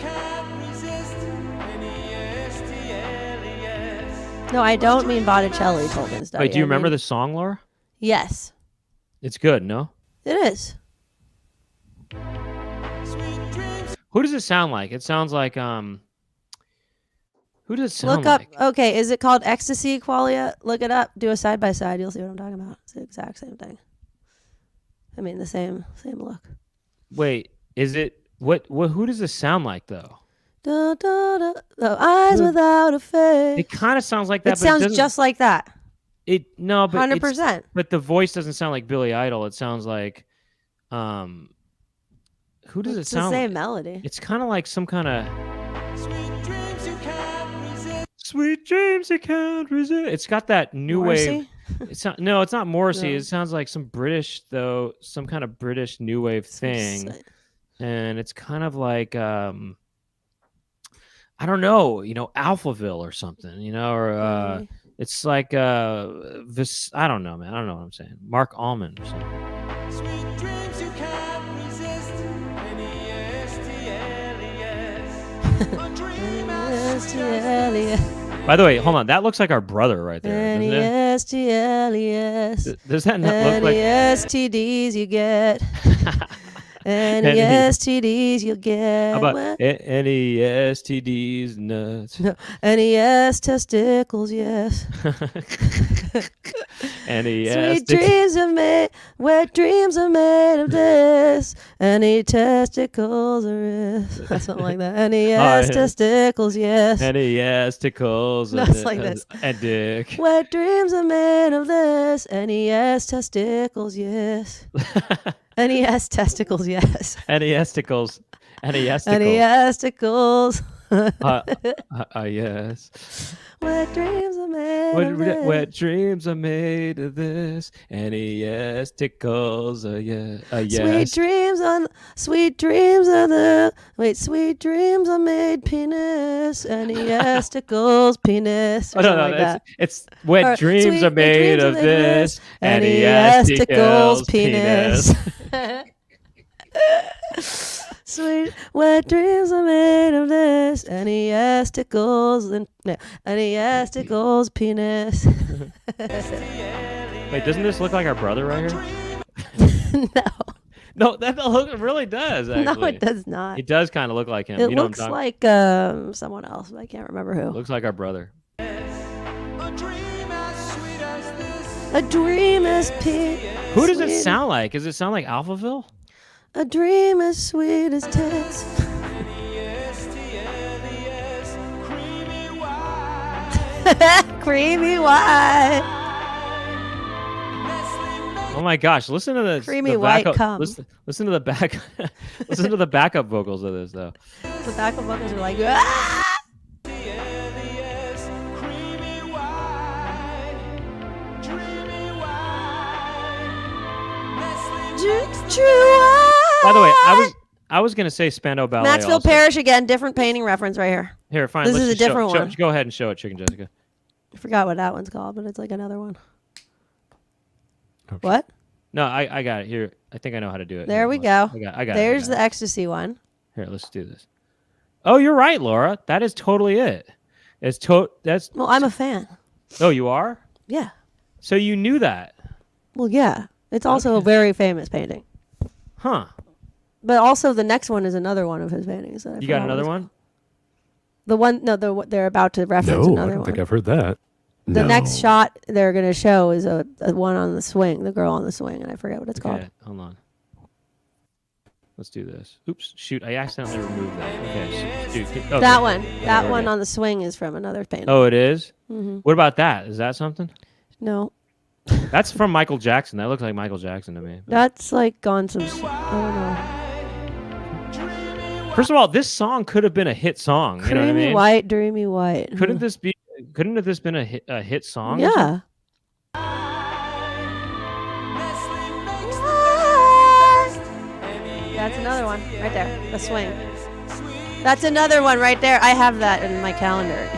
No, I don't mean Botticelli told me study. Wait, do you remember the song, Laura? Yes. It's good, no? It is. Who does it sound like? It sounds like who does it sound like? Look up. Okay, is it called Ecstasy Qualia? Look it up. Do a side by side. You'll see what I'm talking about. It's the exact same thing. I mean, the same look. Wait, is it what? Who does this sound like though? Da, da, da, the eyes without a face. It kind of sounds like that. It sounds just like that. But 100%. But the voice doesn't sound like Billy Idol. It sounds like, who does it sound? It's the same like? melody. It's kind of like some kind of. Sweet dreams you can't resist. It's got that new wave. It's not Morrissey. No. It sounds like some British some kind of British new wave thing, and it's kind of like I don't know, Alphaville or something, or it's like this. I don't know, man. I don't know what I'm saying. Mark Almond or something. Sweet dreams you can't resist. By the way, hold on. That looks like our brother right there, doesn't it? N-E-S-T-L-E-S. Does that not look like... N-E-S-T-Ds you get. N-E-S-T-Ds you get. How about N-E-S-T-Ds nuts? No. N-E-S testicles, yes. N-E-S... Sweet dreams are made, wet dreams are made of this. N-E testicles are this. Something like that. N-E-S testicles, yes. N-E-S tickles. That's like this. And dick. Wet dreams are made of this. N-E-S testicles, yes. N-E-S testicles, yes. N-E-S tickles. N-E-S tickles. Yes. Wet dreams are made of this. Wet dreams are made of this. N-E-S tickles. Yes. Sweet dreams are made penis. N-E-S tickles penis. Oh, no. It's wet dreams are made of this. N-E-S tickles penis. Sweet wet dreams are made of this. N-E-S tickles N-E-S tickles penis. Wait, doesn't this look like our brother right here? No, that really does. Actually. No, it does not. It does kind of look like him. It looks like someone else, but I can't remember who. Looks like our brother. A dream as pink. Who does it sound like? Does it sound like Alphaville? A dream as sweet as tits. Creamy white. Oh my gosh! Listen to this. Creamy white cum. Listen to the back. Listen to the backup vocals of this, though. The backup vocals are like. Ah! By the way, I was gonna say Spandau Ballet. Maxfield also. Parrish again. Different painting reference right here. Here, fine. This let's is a just show- different show- one. Go ahead and show it, Chicken Jessica. I forgot what that one's called, but it's like another one. Oh, What? No, I got it here. I think I know how to do it. There Here, we look. go. I got There's it. the ecstasy one. Here, let's do this. Oh, you're right, Laura. That is totally it. That's. Well, I'm a fan. Oh, you are. Yeah. So you knew that, Well, yeah. It's also a very famous painting. huh? But also the next one is another one of his paintings. That I You got forgot what another it's- one? The one, no, they're about to reference No, I another don't one. think I've heard that. The No. next shot they're going to show is a one on the swing, the girl on the swing, and I forget what it's called. Okay, hold on. Let's do this. Oops, shoot! I accidentally removed that. Okay, so, dude, okay. That one. That Okay. one on the swing is from another painting. Oh, it is? Mm-hmm. What about that? Is that something? No. That's from Michael Jackson. That looks like Michael Jackson to me. That's like gone some. I First of all, this song could have been a hit song. don't know. You know what I Creamy mean? white, dreamy white. Couldn't this be? Couldn't have this been a hit song? or Yeah. something? That's another one right there. The swing. That's another one right there. I have that in my calendar.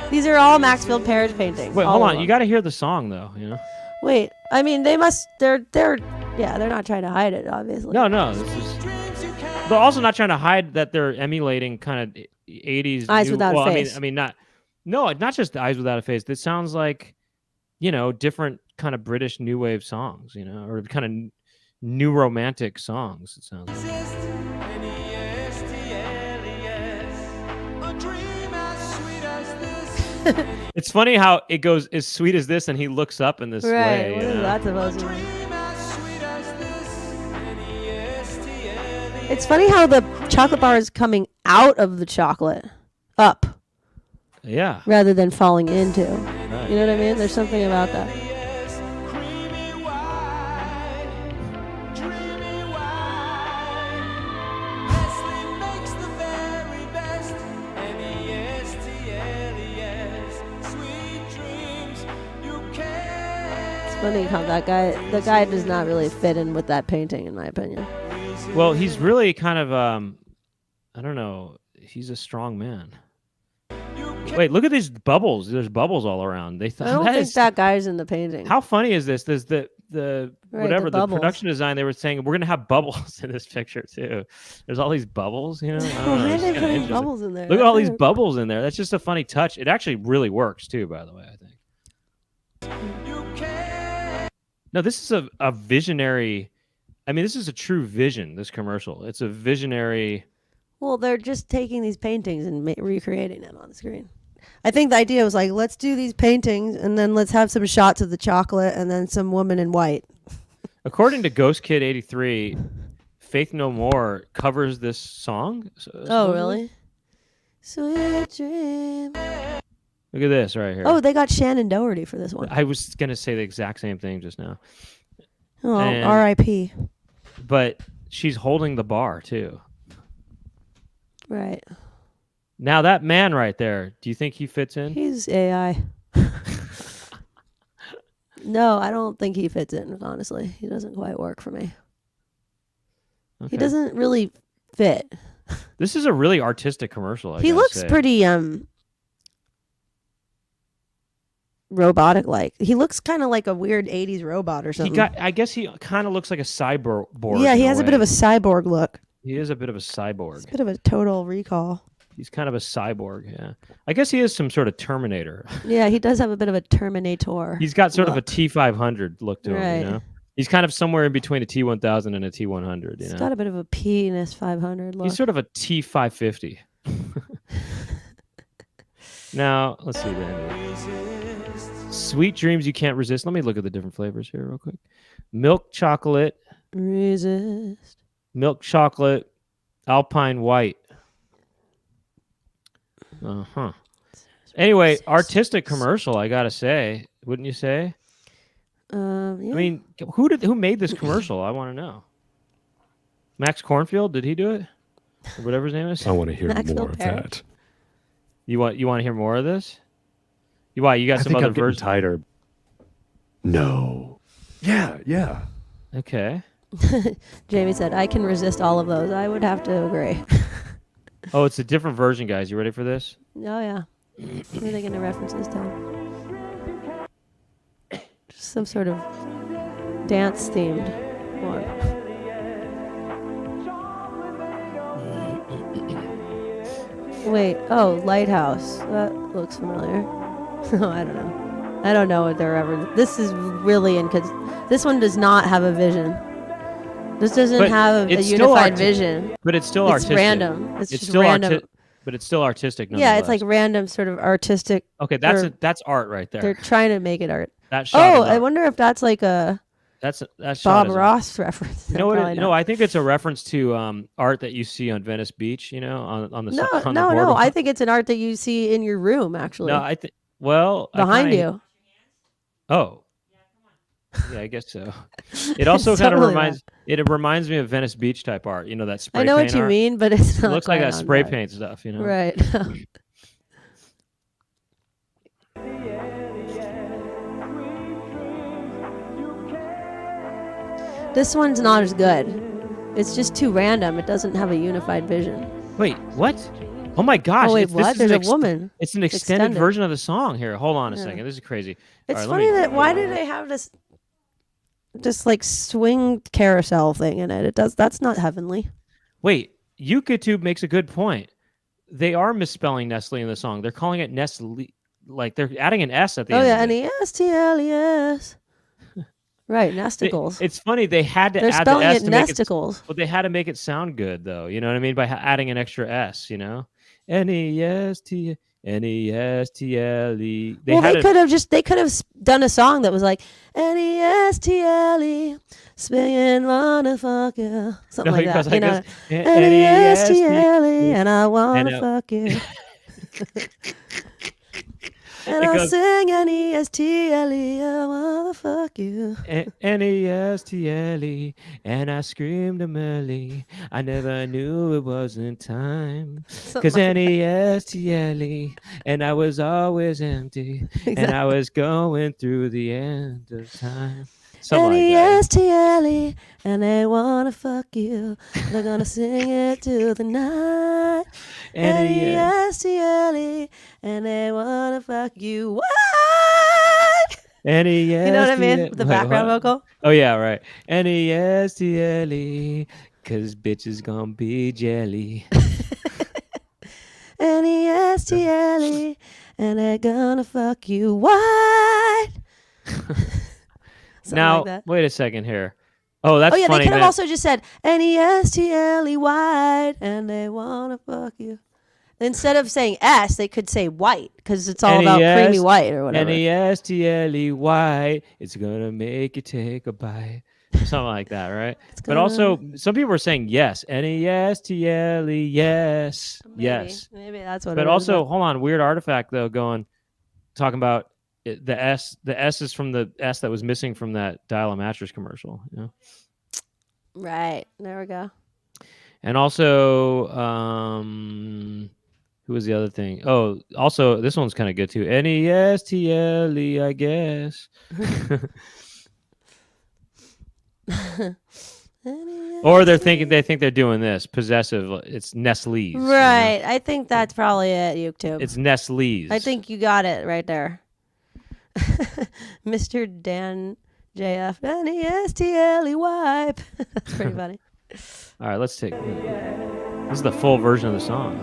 These are all Maxfield Parrish paintings. Wait, all hold of on. them. You got to hear the song though. You know? Wait. I mean, they must. They're not trying to hide it, obviously. No. This is. They're also not trying to hide that they're emulating kind of 80s. Eyes Without a well, Face. I mean, not. No, not just Eyes Without a Face. It sounds like, different kind of British new wave songs, or kind of new romantic songs. It sounds like. It's funny how it goes as sweet as this, and he looks up in this Right. way. What you is know? that supposed to mean? It's funny how the chocolate bar is coming out of the chocolate, up, Yeah. rather than falling into. Right. You know what I mean? There's something about that. It's funny how the guy does not really fit in with that painting, in my opinion. Well, he's really kind of I don't know. He's a strong man. Wait, look at these bubbles. There's bubbles all around. They I thought don't that think is that guy's in the painting. how funny is this? There's the Right, whatever the the bubbles. production design. They were saying we're gonna have bubbles in this picture too. There's all these bubbles. I don't know, Why are it's they kinda putting interesting. bubbles in there? Look at all these That's bubbles in there. That's just a funny touch. It actually really works too, by the way, I think. No, this is a visionary. I mean, this is a true vision, this commercial. It's a visionary. Well, they're just taking these paintings and recreating them on the screen. I think the idea was like, let's do these paintings and then let's have some shots of the chocolate and then some woman in white. According to Ghost Kid 83, Faith No More covers this song. Oh, really? Sweet dream. Look at this right here. Oh, they got Shannon Doherty for this one. I was going to say the exact same thing just now. Oh, and- R.I.P. But she's holding the bar too. Right. Now that man right there, do you think he fits in? He's AI. No, I don't think he fits in, honestly. He doesn't quite work for me. He Okay. doesn't really fit. This is a really artistic commercial. He looks pretty robotic like. He looks kind of like a weird 80s robot or something. I guess he kind of looks like a cyborg. Yeah, he in has a bit of a way. cyborg look. He is a bit of a It's cyborg. a bit of a Total Recall. He's kind of a cyborg. Yeah, I guess he is some sort of Terminator. Yeah, he does have a bit of a Terminator. He's got sort of a look. T500 look to him. Right. You know, he's kind of somewhere in between a T1000 and a T100. You He's know, got a bit of a penis 500 look. he's sort of a T550. Now let's see then. Sweet dreams you can't resist. Let me look at the different flavors here real quick. Milk chocolate, Resist. milk chocolate, alpine white. Uh-huh. Anyway, artistic commercial, I gotta say. Wouldn't you say? Yeah. I mean, who made this commercial? I want to know. Max Cornfield, did he do it? Or whatever his name is? I want to hear Maxfield more of Parrish. that. You want to hear more of this? Why? You got I some think other I'm getting versions? tighter. No. Yeah. Okay. Jamie said, I can resist all of those. I would have to agree. Oh, it's a different version, guys. You ready for this? Oh, yeah. What are they going to reference this time? Just some sort of dance-themed one. Wait, oh, Lighthouse. That looks familiar. I don't know. I don't know what they're ever... This is really... This one does not have a vision. This doesn't have a unified vision. But it's still artistic. It's random. It's just still random. But it's still artistic. Yeah, it's like random sort of artistic. Okay, that's art right there. They're trying to make it art. That shot is I art. wonder if that's like a that Bob Ross reference. You know what? No, I think it's a reference to art that you see on Venice Beach. You know, on the No. I think it's an art that you see in your room. Actually, no, I think behind you. Oh. Yeah, I guess so. It also kind of reminds me of Venice Beach type art. You know, that spray paint. I know what you mean, but it's not. It looks like that spray paint stuff. You know, right? This one's not as good. It's just too random. It doesn't have a unified vision. Wait, what? Oh my gosh! Oh wait, what? There's a woman. It's an extended version of the song here. Hold on a second. This is crazy. It's funny that why do they have this like swing carousel thing in it? That's not heavenly. Wait, YouTube makes a good point. They are misspelling Nestle in the song. They're calling it Nestle, like they're adding an S at the end. Oh yeah, Nestle. Right, nesticles. It's funny they had to They're add the S it to nesticles. make it, but they had to make it sound good though. You know what I mean by adding an extra S. You know, Nestle. Well, they could have done a song that was like Nestle, spinning motherfucker, something like that. You know, Nestle, and I wanna fuck you. And I'll sing Nestle, I wanna fuck you. Nestle, and I screamed a melody. I never knew it wasn't time. Because Nestle, and I was always empty. Exactly. And I was going through the end of time. Nestle, and they wanna fuck you. They're gonna sing it to the night. Nestle, and they wanna fuck you. What? You know what I mean? With the background vocal. Oh yeah, right. Nestle, cause bitches gonna be jelly. Nestle, and they're gonna fuck you. What? Now, like wait a second here. Oh, that's funny. Oh, yeah, they could have also just said, Nestle white, and they want to fuck you. Instead of saying S, they could say white, because it's all about creamy white or whatever. Nestle white, it's going to make you take a bite. Something like that, right? But also, some people are saying yes. Nestle, yes. Yes. Maybe that's what but it is. But also, hold on, weird artifact, though, talking about the S is from the S that was missing from that Dial-A-Mattress commercial. You know? Right. There we go. And also, who was the other thing? Oh, also, this one's kind of good too. Nestle, I guess. Or they think they're doing this possessive. It's Nestle's. Right. You know? I think that's probably it, YouTube. It's Nestle's. I think you got it right there. Mr. Dan JF. Nestle wipe. That's pretty funny. All right, let's take. This is the full version of the song.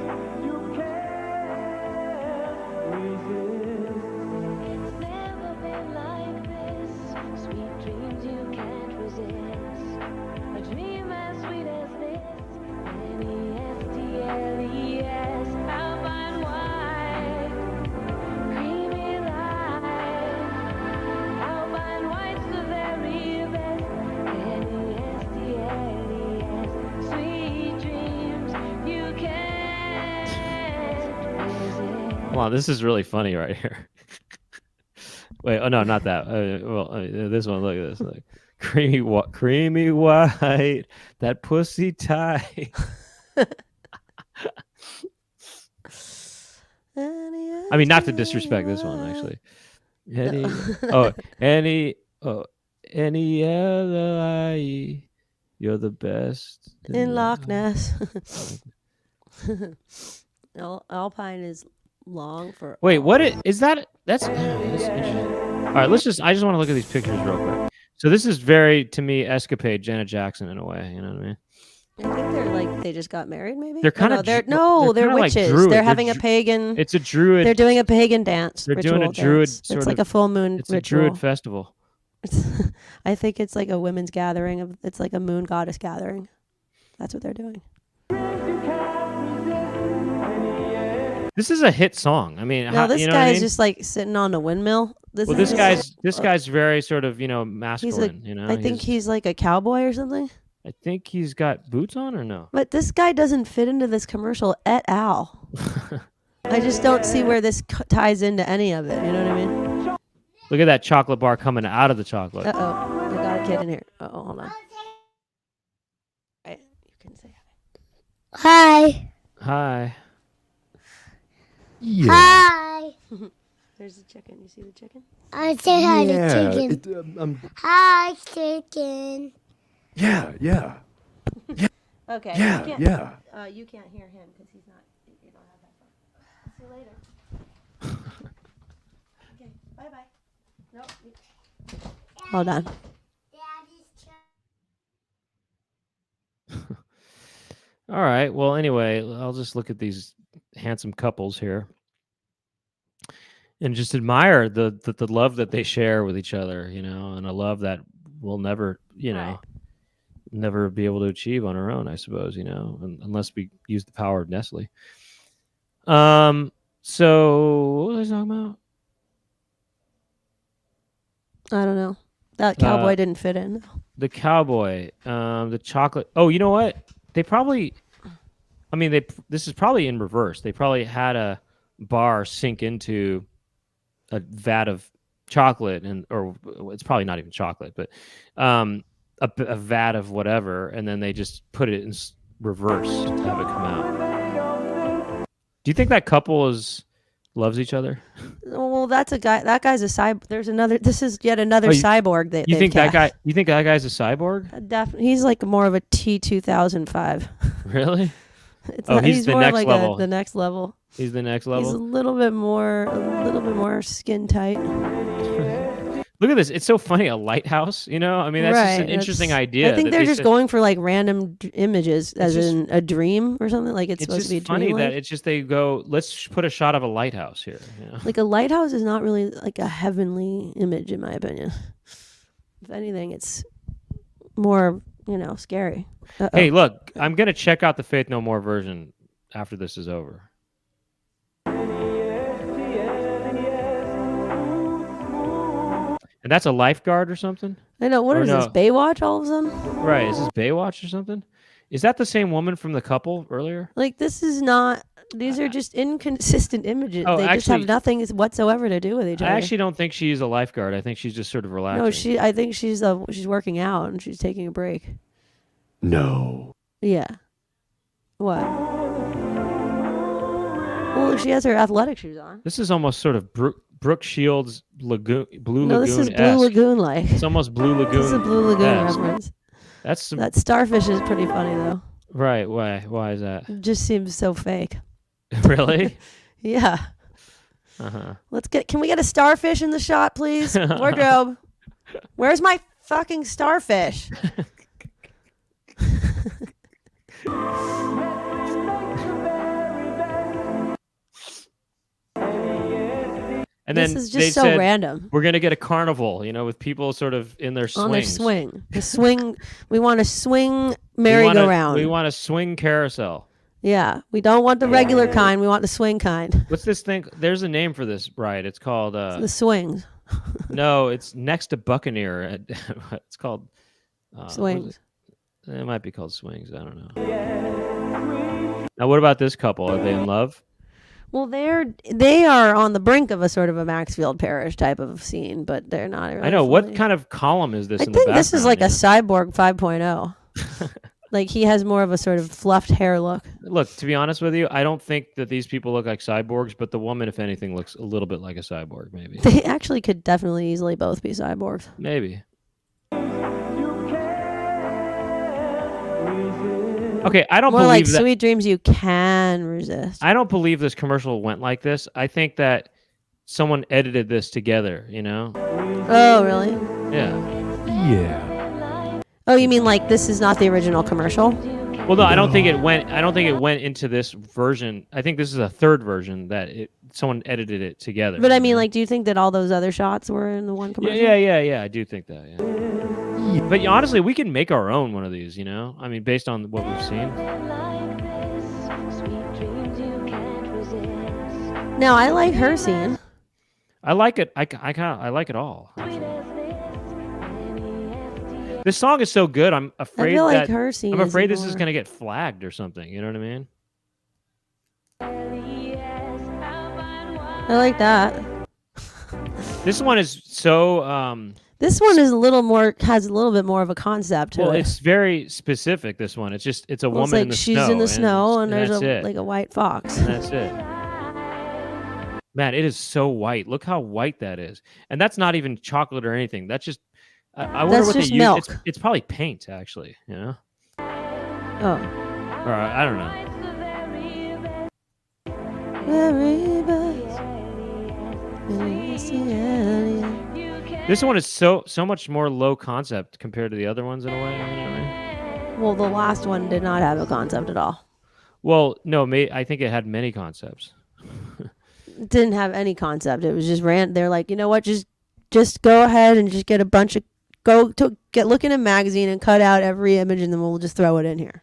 Wow, this is really funny right here. Wait, oh no, not that. This one. Look at this. Like, creamy white, that pussy tight. I mean, not to disrespect this one, actually. Any L-I-E, You're the best In Loch Ness. Ness. Alpine is long for. Wait, what is that? That's interesting. All right, I just want to look at these pictures real quick. So this is very, to me, escapade Janet Jackson in a way. You know what I mean? I think they're like they just got married. Maybe They're kind of they're kinda like witches. druid. They're having a pagan. It's a druid. They're doing a pagan dance. They're doing a druid dance. sort It's like of- a full moon It's ritual. a druid festival. I think it's like a women's gathering. It's like a moon goddess gathering. That's what they're doing. This is a hit song. I mean, No, this you know guy what I is mean? just like sitting on a windmill. Well, this guy's very sort of masculine. I think he's like a cowboy or something. I think he's got boots on or no? But this guy doesn't fit into this commercial et al. I just don't see where this ties into any of it. You know what I mean? Look at that chocolate bar coming out of the chocolate. Uh oh, we got a kid in here. Oh, hold on. Right, you can say Hi. Hi. Yeah. Hi. There's the chicken. You see the chicken? I say hi to Yeah. chicken. Hi, chicken. Yeah. Okay. Yeah. You can't, Yeah. you can't hear him because he's not. You don't have that phone. See you later. Okay. Bye bye. Nope. Hold on. All right. Well, anyway, I'll just look at these handsome couples here and just admire the love that they share with each other, and a love that we'll never, Right. never be able to achieve on our own, I suppose, unless we use the power of Nestle. So what was I talking about? I don't know. That cowboy didn't fit in. The cowboy, the chocolate. Oh, you know what? They probably, this is probably in reverse. They probably had a bar sink into a vat of chocolate, or it's probably not even chocolate, but a vat of whatever, and then they just put it in reverse to have it come out. Do you think that couple loves each other? Well, that's a guy. That guy's a cyborg. There's another. This is yet another cyborg that You they've think that cast. guy? You think that guy's a cyborg? Definitely, he's like more of a T2005. Really? It's Oh, he's the more next like level. the next level. He's the next He's a level. little bit more skin tight. Look at this. It's so funny. A lighthouse, that's just an interesting idea. I think that they're they just said- going for like random images, as just- in a dream or something. Like it's It's supposed just to be funny dreamlike. that it's just they go, let's put a shot of a lighthouse here. Like a lighthouse is not really like a heavenly image, in my opinion. If anything, it's more, scary. Uh-oh. Hey, look, I'm going to check out the Faith No More version after this is over. And that's a lifeguard or something? I know. What Or is this? no. Baywatch all of a sudden? Right. Is this Baywatch or something? Is that the same woman from the couple earlier? Like this is not. These are just inconsistent images. Oh, They just have actually- nothing whatsoever to do with each I other. actually don't think she's a lifeguard. I think she's just sort of relaxing. No, I think she's working out and she's taking a break. No. Yeah. What? Well, she has her athletic shoes on. This is almost sort of Brooke Shields Blue No, this is Blue Lagoon-esque. Lagoon like. It's almost Blue Lagoon. This is a Blue Lagoon esque. reference. That's some, That starfish is pretty funny though. right. Why is that? It just seems so fake. Really? Yeah. Uh-huh. Can we get a starfish in the shot, please? Wardrobe. Where's my fucking starfish? And then This is they just so said, random. we're going to get a carnival, with people sort of in their swings. On their swing. The swing. We want a swing We want a- merry-go-round. We want a swing carousel. Yeah. We don't want the regular kind. We want the swing kind. What's this thing? There's a name for this ride. It's called, The swings. no, it's next to Buccaneer. It's called, what is Swings. it might be called Swings. I don't know. Now, what about this couple? Are they in love? Well, they are on the brink of a sort of a Maxfield Parrish type of scene, but they're not. Really I know. What fully- kind of column is this I in the think background? this is like a cyborg 5.0. Like he has more of a sort of fluffed hair look. Look, to be honest with you, I don't think that these people look like cyborgs, but the woman, if anything, looks a little bit like a cyborg, maybe. They actually could definitely easily both be cyborgs. Maybe. Okay, I don't More believe like that. sweet dreams you can resist. I don't believe this commercial went like this. I think that someone edited this together, you know? Oh, really? Yeah. Yeah. Oh, you mean like this is not the original commercial? Well, no, I don't think it went into this version. I think this is a third version that someone edited it together. But I you mean, know? like, do you think that all those other shots were in the one commercial? Yeah. I do think that. Yeah. But honestly, we can make our own one of these. You know, I mean, based on what we've seen. No, I like her scene. I like it. I like it all. This song is so good. I'm afraid I feel like that her scene. I'm afraid this more... is gonna get flagged or something. You know what I mean? I like that. This one is so. This one is a little more, has a little bit more of a concept to Well, it. it's very specific. This one. It's a Well, woman it's like in the she's snow. in the snow and there's that's it. like a white fox. And that's it. Man, it is so white. Look how white that is. And that's not even chocolate or anything. That's just. I wonder That's what just they milk. use. It's probably paint, actually. You know. Oh. Or I don't know. This one is so much more low concept compared to the other ones in a way. You know what I mean? Well, the last one did not have a concept at all. Well, no, I think it had many concepts. It didn't have any concept. It was just they're like, you know what? Just go ahead and just get a bunch of look in a magazine and cut out every image and then we'll just throw it in here.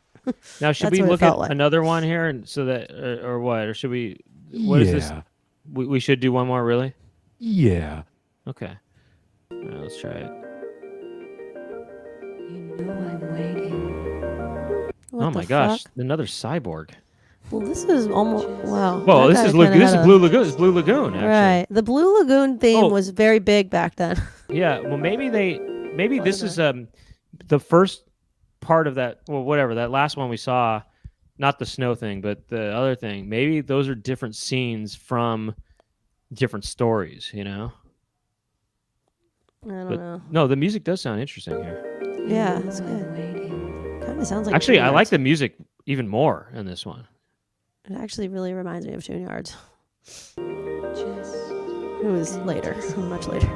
Now, should we look at another one here and so that or what? Or should we? What is this? We should do one more, really? Yeah. Okay. All right, let's try it. You know I'm waiting. Oh my gosh, another cyborg. Well, this is almost wow. Well, this is Blue Lagoon. It's Blue Lagoon, actually. Right. The Blue Lagoon theme was very big back then. Yeah. Well, maybe this is the first part of that. Well, whatever that last one we saw, not the snow thing, but the other thing. Maybe those are different scenes from different stories. You know. I don't know. No, the music does sound interesting here. Yeah, it's good. Kind of sounds like. Actually, I like the music even more in this one. It actually really reminds me of Tune Yards. It was later, much later.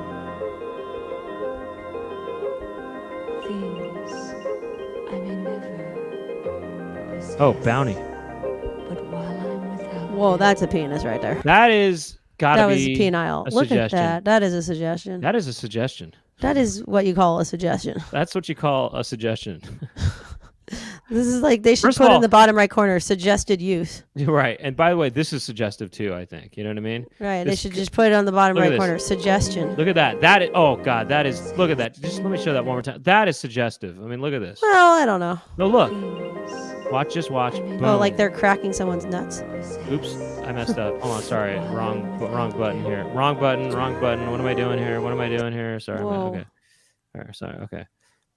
Oh, Bounty. Whoa, that's a penis right there. That is gotta be. That was penile. Look suggestion. at that. That is a suggestion. That is a suggestion. That is what you call a suggestion. That's what you call a suggestion. This is like they should First of put all, in the bottom right corner suggested use. Right. And by the way, this is suggestive too, I think. You know what I mean? Right. This, they should just put it on the bottom look at right this. corner. Suggestion. Look at that. That is, oh God, that is, look at that. Just let me show that one more time. That is suggestive. I mean, look at this. Well, I don't know. No, look. Watch, just watch. Boom. Oh, like they're cracking someone's nuts. Oops, I messed up. Hold on, sorry. Wrong button here. Wrong button. What am I doing here? Sorry. Okay. All right, sorry. Okay.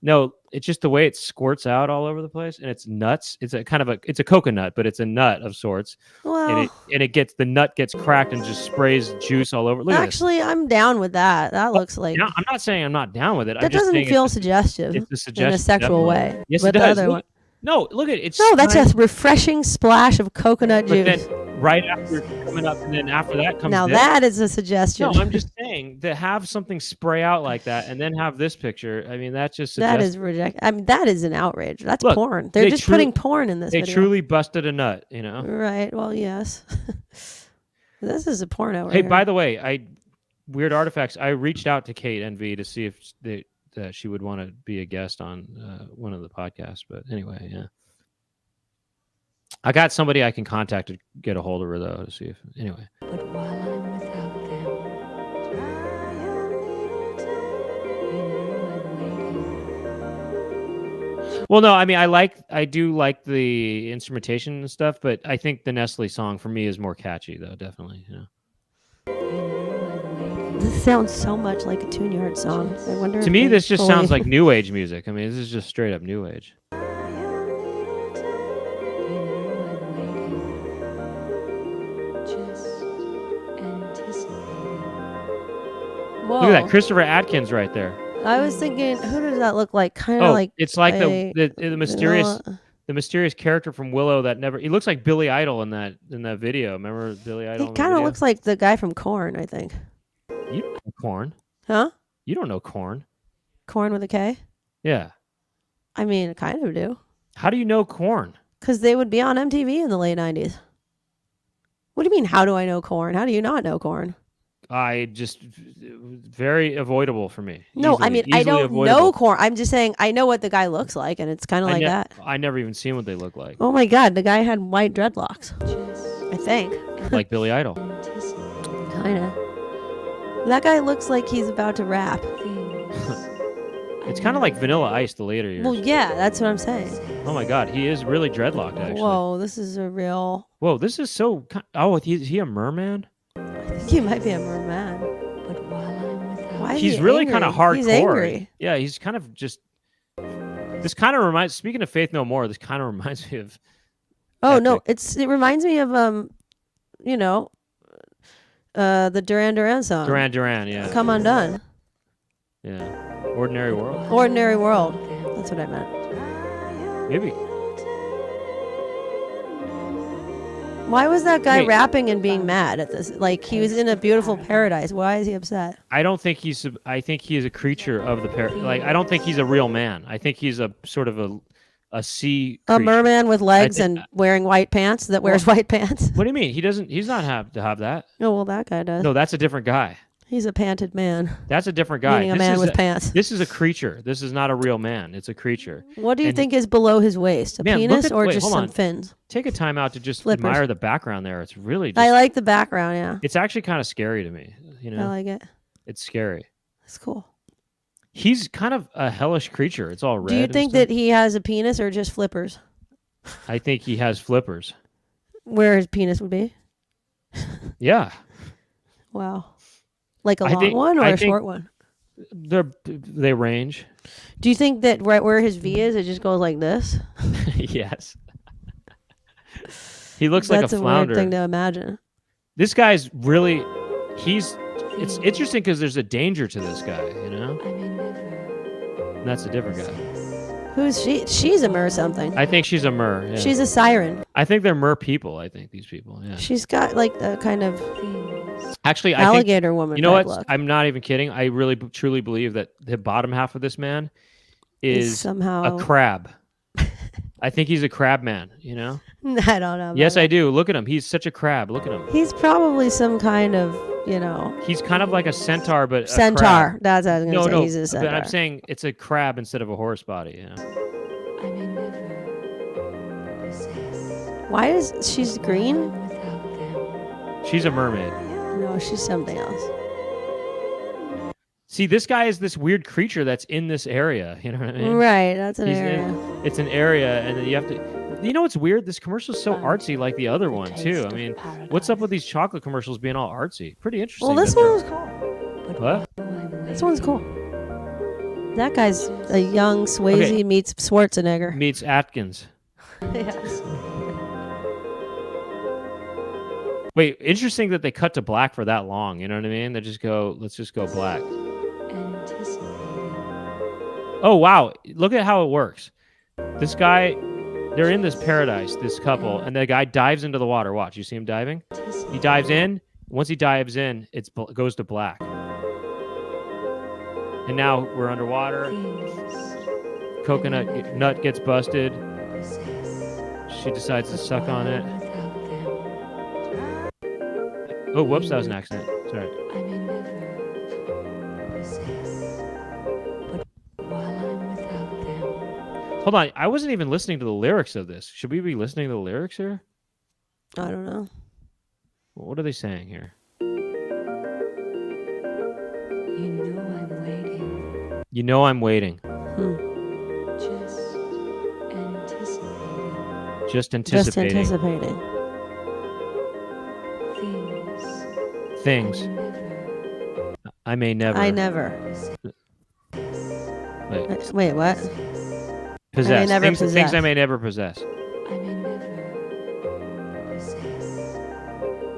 No, it's just the way it squirts out all over the place, and it's nuts. It's a coconut, but it's a nut of sorts. Well, the nut gets cracked and just sprays juice all over. Look actually, at this. I'm down with that. That looks like. No, I'm not saying I'm not down with it. That doesn't feel suggestive. It's a suggestion in a sexual definitely. way. Yes, but it does. The other one, no, look at it. It's no, that's a refreshing splash of coconut but juice. then right after coming up, and then after that comes. Now this. that is a suggestion. No, I'm just saying to have something spray out like that, and then have this picture. I mean, that's just that is reject. I mean, that is an outrage. That's Look, porn. They're just putting porn in this. They video. truly busted a nut, you know. Right. Well, yes. This is a porno. Hey, by the way, Weird Artifacts. I reached out to Kate NV to see if she would want to be a guest on one of the podcasts. But anyway, yeah. I got somebody I can contact to get a hold of her though to see if anyway. But while I'm without them, Well, no, I mean, I do like the instrumentation and stuff, but I think the Nestle song for me is more catchy though, definitely. You know. This sounds so much like a Tune Yard song. I wonder. To me, this just sounds like new age music. I mean, this is just straight up new age. Whoa. Look at that, Christopher Atkins right there. I was thinking, who does that look like? Kind of like it's like the mysterious the mysterious character from Willow that never. He looks like Billy Idol in that video. Remember Billy Idol? He kind of looks like the guy from Korn, I think. You don't know Korn. Huh? You don't know Korn. Korn with a K? Yeah. I mean, I kind of do. How do you know Korn? Because they would be on MTV in the late 90s. What do you mean, how do I know Korn? How do you not know Korn? I just very avoidable for me. No, I mean, I don't avoidable. know Korn. I'm just saying I know what the guy looks like, and it's kind of like that. I never even seen what they look like. Oh my God, the guy had white dreadlocks. I think. Like Billy Idol. Kind of. That guy looks like he's about to rap. It's kind of like Vanilla Ice the later years. Well, yeah, that's what I'm saying. Oh my God, he is really dreadlocked actually. Whoa, this is a real. Whoa, this is so. Oh, is he a merman? I think he might be a merman. But while I'm without Why is He's he really angry? kind of hardcore. He's angry. Yeah, he's kind of just. This kind of reminds. Speaking of Faith No More, this kind of reminds me of. Oh no, Epic. it reminds me of you know, the Duran Duran song. Duran Duran, yeah. Come Undone. Yeah. Ordinary World. Ordinary World. That's what I meant. Maybe. Why was that guy Wait. rapping and being mad at this? Like, he was in a beautiful paradise. Why is he upset? I don't think he's. I think he is a creature of the Like, I don't think he's a real man. I think he's a sort of a sea. A creature. merman with legs think- and wearing white pants that wears white pants? What do you mean? He doesn't. He's not have to have that. Oh, well, that guy does. No, that's a different guy. He's a panted man. That's a different guy. Meaning a man with pants. This is a creature. This is not a real man. It's a creature. What do you And- think is below his waist? A Man, look penis at- or wait, just hold some on. fins? Take a time out to just Flippers. admire the background there. It's really just. I like the background, yeah. It's actually kind of scary to me. You know, I like it. it's scary. It's cool. He's kind of a hellish creature. It's all red. Do you and think stuff. that he has a penis or just flippers? I think he has flippers. Where his penis would be? Yeah, Wow. Like a I long think- one or I a think- short one? they range. Do you think that right where his V is, it just goes like this? Yes. He looks like That's a a flounder. weird thing to imagine. This guy's really. It's interesting because there's a danger to this guy. You know, I may never and that's a different guy. Who's she? She's a mer something. I think she's a mer. Yeah. She's a siren. I think they're mer people. I think these people. Yeah. She's got like a kind of things. Actually, I think. alligator woman. You know type what? Look. I'm not even kidding. I really truly believe that the bottom half of this man is somehow a crab. I think he's a crab man, you know? I don't know. Yes, I do. Look at him. He's such a crab. Look at him. He's probably some kind of, you know, He's kind of like a centaur, but a centaur. crab. That's what I was going to say. No, He's a centaur. but I'm saying it's a crab instead of a horse body, you know? I may never possess. Why is she's green? Without them. She's a mermaid. No, she's something else. See, this guy is this weird creature that's in this area. You know what I mean? Right, that's an He's area. it's an area, and then you have to. You know what's weird? This commercial's so artsy, like the other one too. I mean, what's up with these chocolate commercials being all artsy? Pretty interesting. Well, this that one they're- was cool. What? This one's cool. That guy's a young Swayze Okay. meets Schwarzenegger. Meets Atkins. Yes. Wait, interesting that they cut to black for that long. You know what I mean? They just go, let's just go black. Anticipating. Oh, wow. Look at how it works. This guy, they're in this paradise, this couple, and the guy dives into the water. Watch, you see him diving? He dives in. Once he dives in, it goes to black. And now we're underwater. Things. Coconut nut gets busted. Possess. She decides to suck on it. Without them. Oh, whoops, that was an accident. Sorry. I may never possess. But while I'm without them. Hold on. I wasn't even listening to the lyrics of this. Should we be listening to the lyrics here? I don't know. What are they saying here? You know I'm waiting. You know I'm waiting. Just anticipating. Just Just anticipating anticipating. Things. things I may never I may never I never. Wait, Wait, what? possess. never Things I possess. may never possess. I may never possess.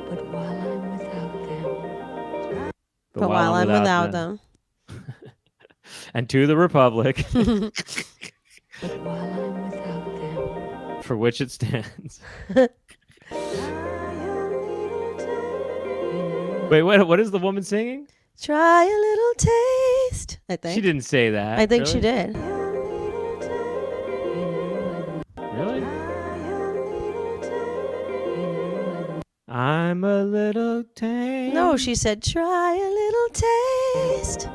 But while I'm without them. But while I'm without them. And to the Republic. But while I'm without them. for which it stands. Wait, what is the woman singing? Try a little taste. I think She didn't say that. I think really? she did. Really? I'm a little tame. No, she said, try a little taste.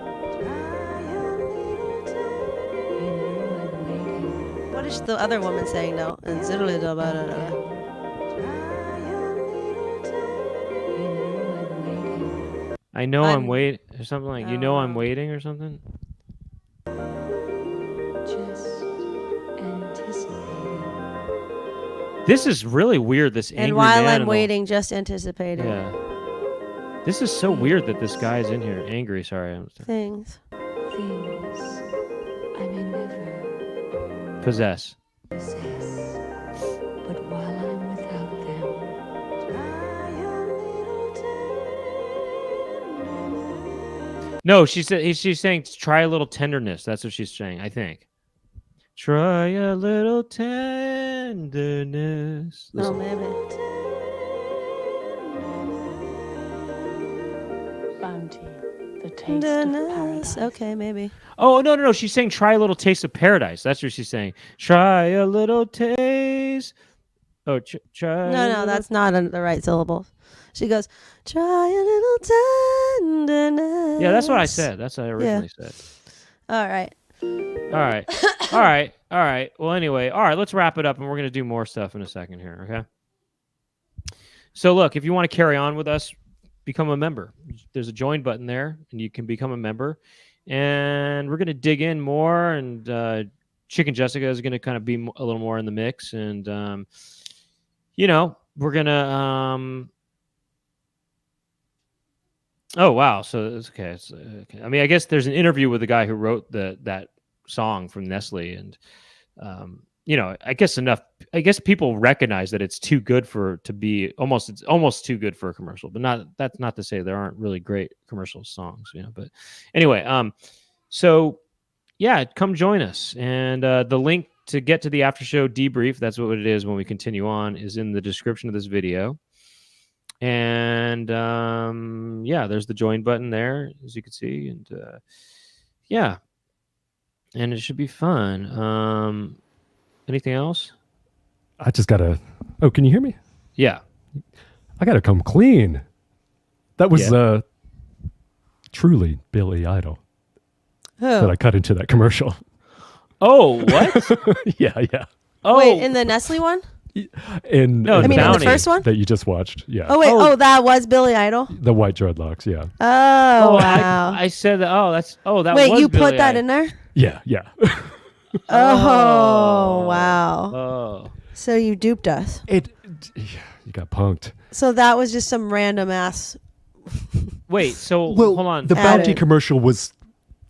What is the other woman saying though? And I know I'm I'm- waiting, or something like, you know I'm Oh. waiting, or something. Just anticipating. This is really weird. This angry and while man I'm and the- waiting, just anticipating Yeah. This is so weird that this guy's in here. Angry. Sorry. I'm things. Things I may never possess. possess. But while I'm without them, No, she's saying try a little tenderness. That's what she's saying. I think. Try a little tenderness. Oh, Listen. maybe. Bounty, the taste of Tenderness. paradise. Okay, maybe. Oh no! She's saying try a little taste of paradise. That's what she's saying. Try a little taste. Oh, try. a No, little- that's not the right syllables. She goes, try a little tenderness. Yeah, that's what I said. That's what I originally said. All right. All right. All right. Well, anyway, all right, let's wrap it up and we're going to do more stuff in a second here, okay? So, look, if you want to carry on with us, become a member. There's a join button there and you can become a member. And we're going to dig in more and Chicken Jessica is going to kind of be a little more in the mix and we're going to oh, wow. So it's okay. It's okay. I mean, I guess there's an interview with the guy who wrote that song from Nestle, and I guess people recognize that it's too good to be it's almost too good for a commercial, but that's not to say there aren't really great commercial songs, but anyway, so yeah, come join us. And the link to get to the after show debrief, that's what it is when we continue on, is in the description of this video. And there's the join button there, as you can see, and and it should be fun. Anything else? I just gotta. Oh, can you hear me? Yeah. I gotta come clean. That was Yeah. truly Billy Idol Who? that I cut into that commercial. Oh, what? yeah. Oh, Wait, in the Nestle one? And No, I mean, in the Bounty. first one? that you just watched. Yeah. Oh, wait. Oh. Oh, that was Billy Idol? The white dreadlocks. Yeah. Oh, wow. I said that. That Wait, was you Billy put that Idol. in there? Yeah. Oh, wow. Oh, So you duped us. You got punked. So that was just some random ass, wait. So Well, hold on. the Bounty Added. commercial was.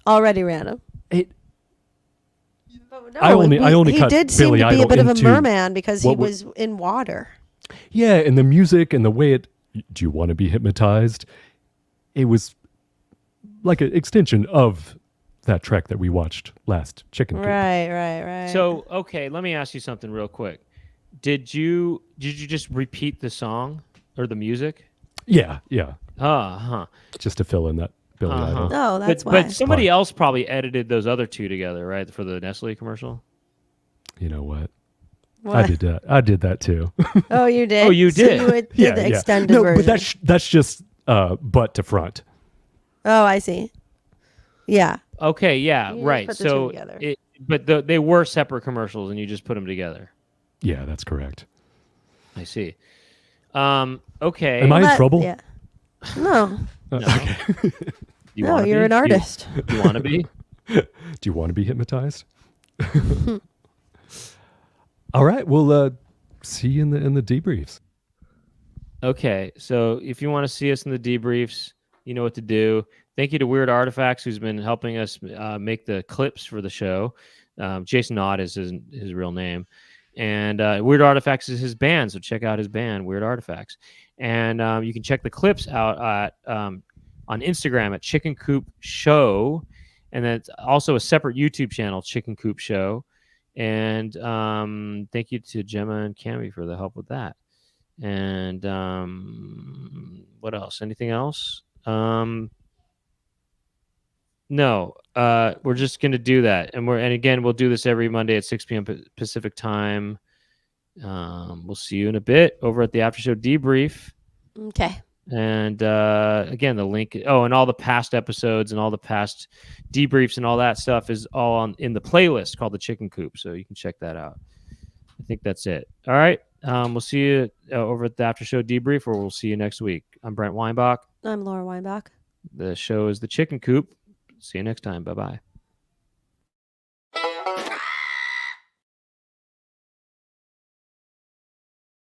already random. It, But no, I only he got did seem Billy to be a Idol bit of a into merman because he what was in water. yeah, and the music and the way it. Do you want to be hypnotized? It was like an extension of that track that we watched last, Chicken Coop. Right. So okay, let me ask you something real quick. Did you just repeat the song or the music? Yeah. Huh. Just to fill in that Billy Uh-huh. Idol. No, that's why. But somebody else probably edited those other two together, right, for the Nestle commercial. You know what? What? I did that. I did that too. Oh, you did? Oh, you So did? you did the extended No, version. but that's just butt to front. Oh, I see. Yeah. Okay, yeah, You just right. put the two So, together. they were separate commercials, and you just put them together. Yeah, that's correct. I see. Okay. Am I in But- trouble? Yeah. No. Okay. You No, wanna you're be? an artist. You want to be? Do you want to be hypnotized? All right. We'll see you in the debriefs. Okay, so if you want to see us in the debriefs, you know what to do. Thank you to Weird Artifacts, who's been helping us make the clips for the show. Jason Lawt is his real name. And Weird Artifacts is his band, so check out his band, Weird Artifacts. And you can check the clips out at, on Instagram at Chicken Coop Show. And then it's also a separate YouTube channel, Chicken Coop Show. And thank you to Gemma and Cami for the help with that. And what else? Anything else? No, we're just gonna do that, and again we'll do this every Monday at 6 p.m. Pacific time. We'll see you in a bit over at the after show debrief. Okay. And again, the link. Oh, and all the past episodes and all the past debriefs and all that stuff is all in the playlist called the Chicken Coop, so you can check that out. I think that's it. All right. We'll see you over at the after show debrief, or we'll see you next week. I'm Brent Weinbach. I'm Laura Weinbach. The show is the Chicken Coop. See you next time. Bye-bye.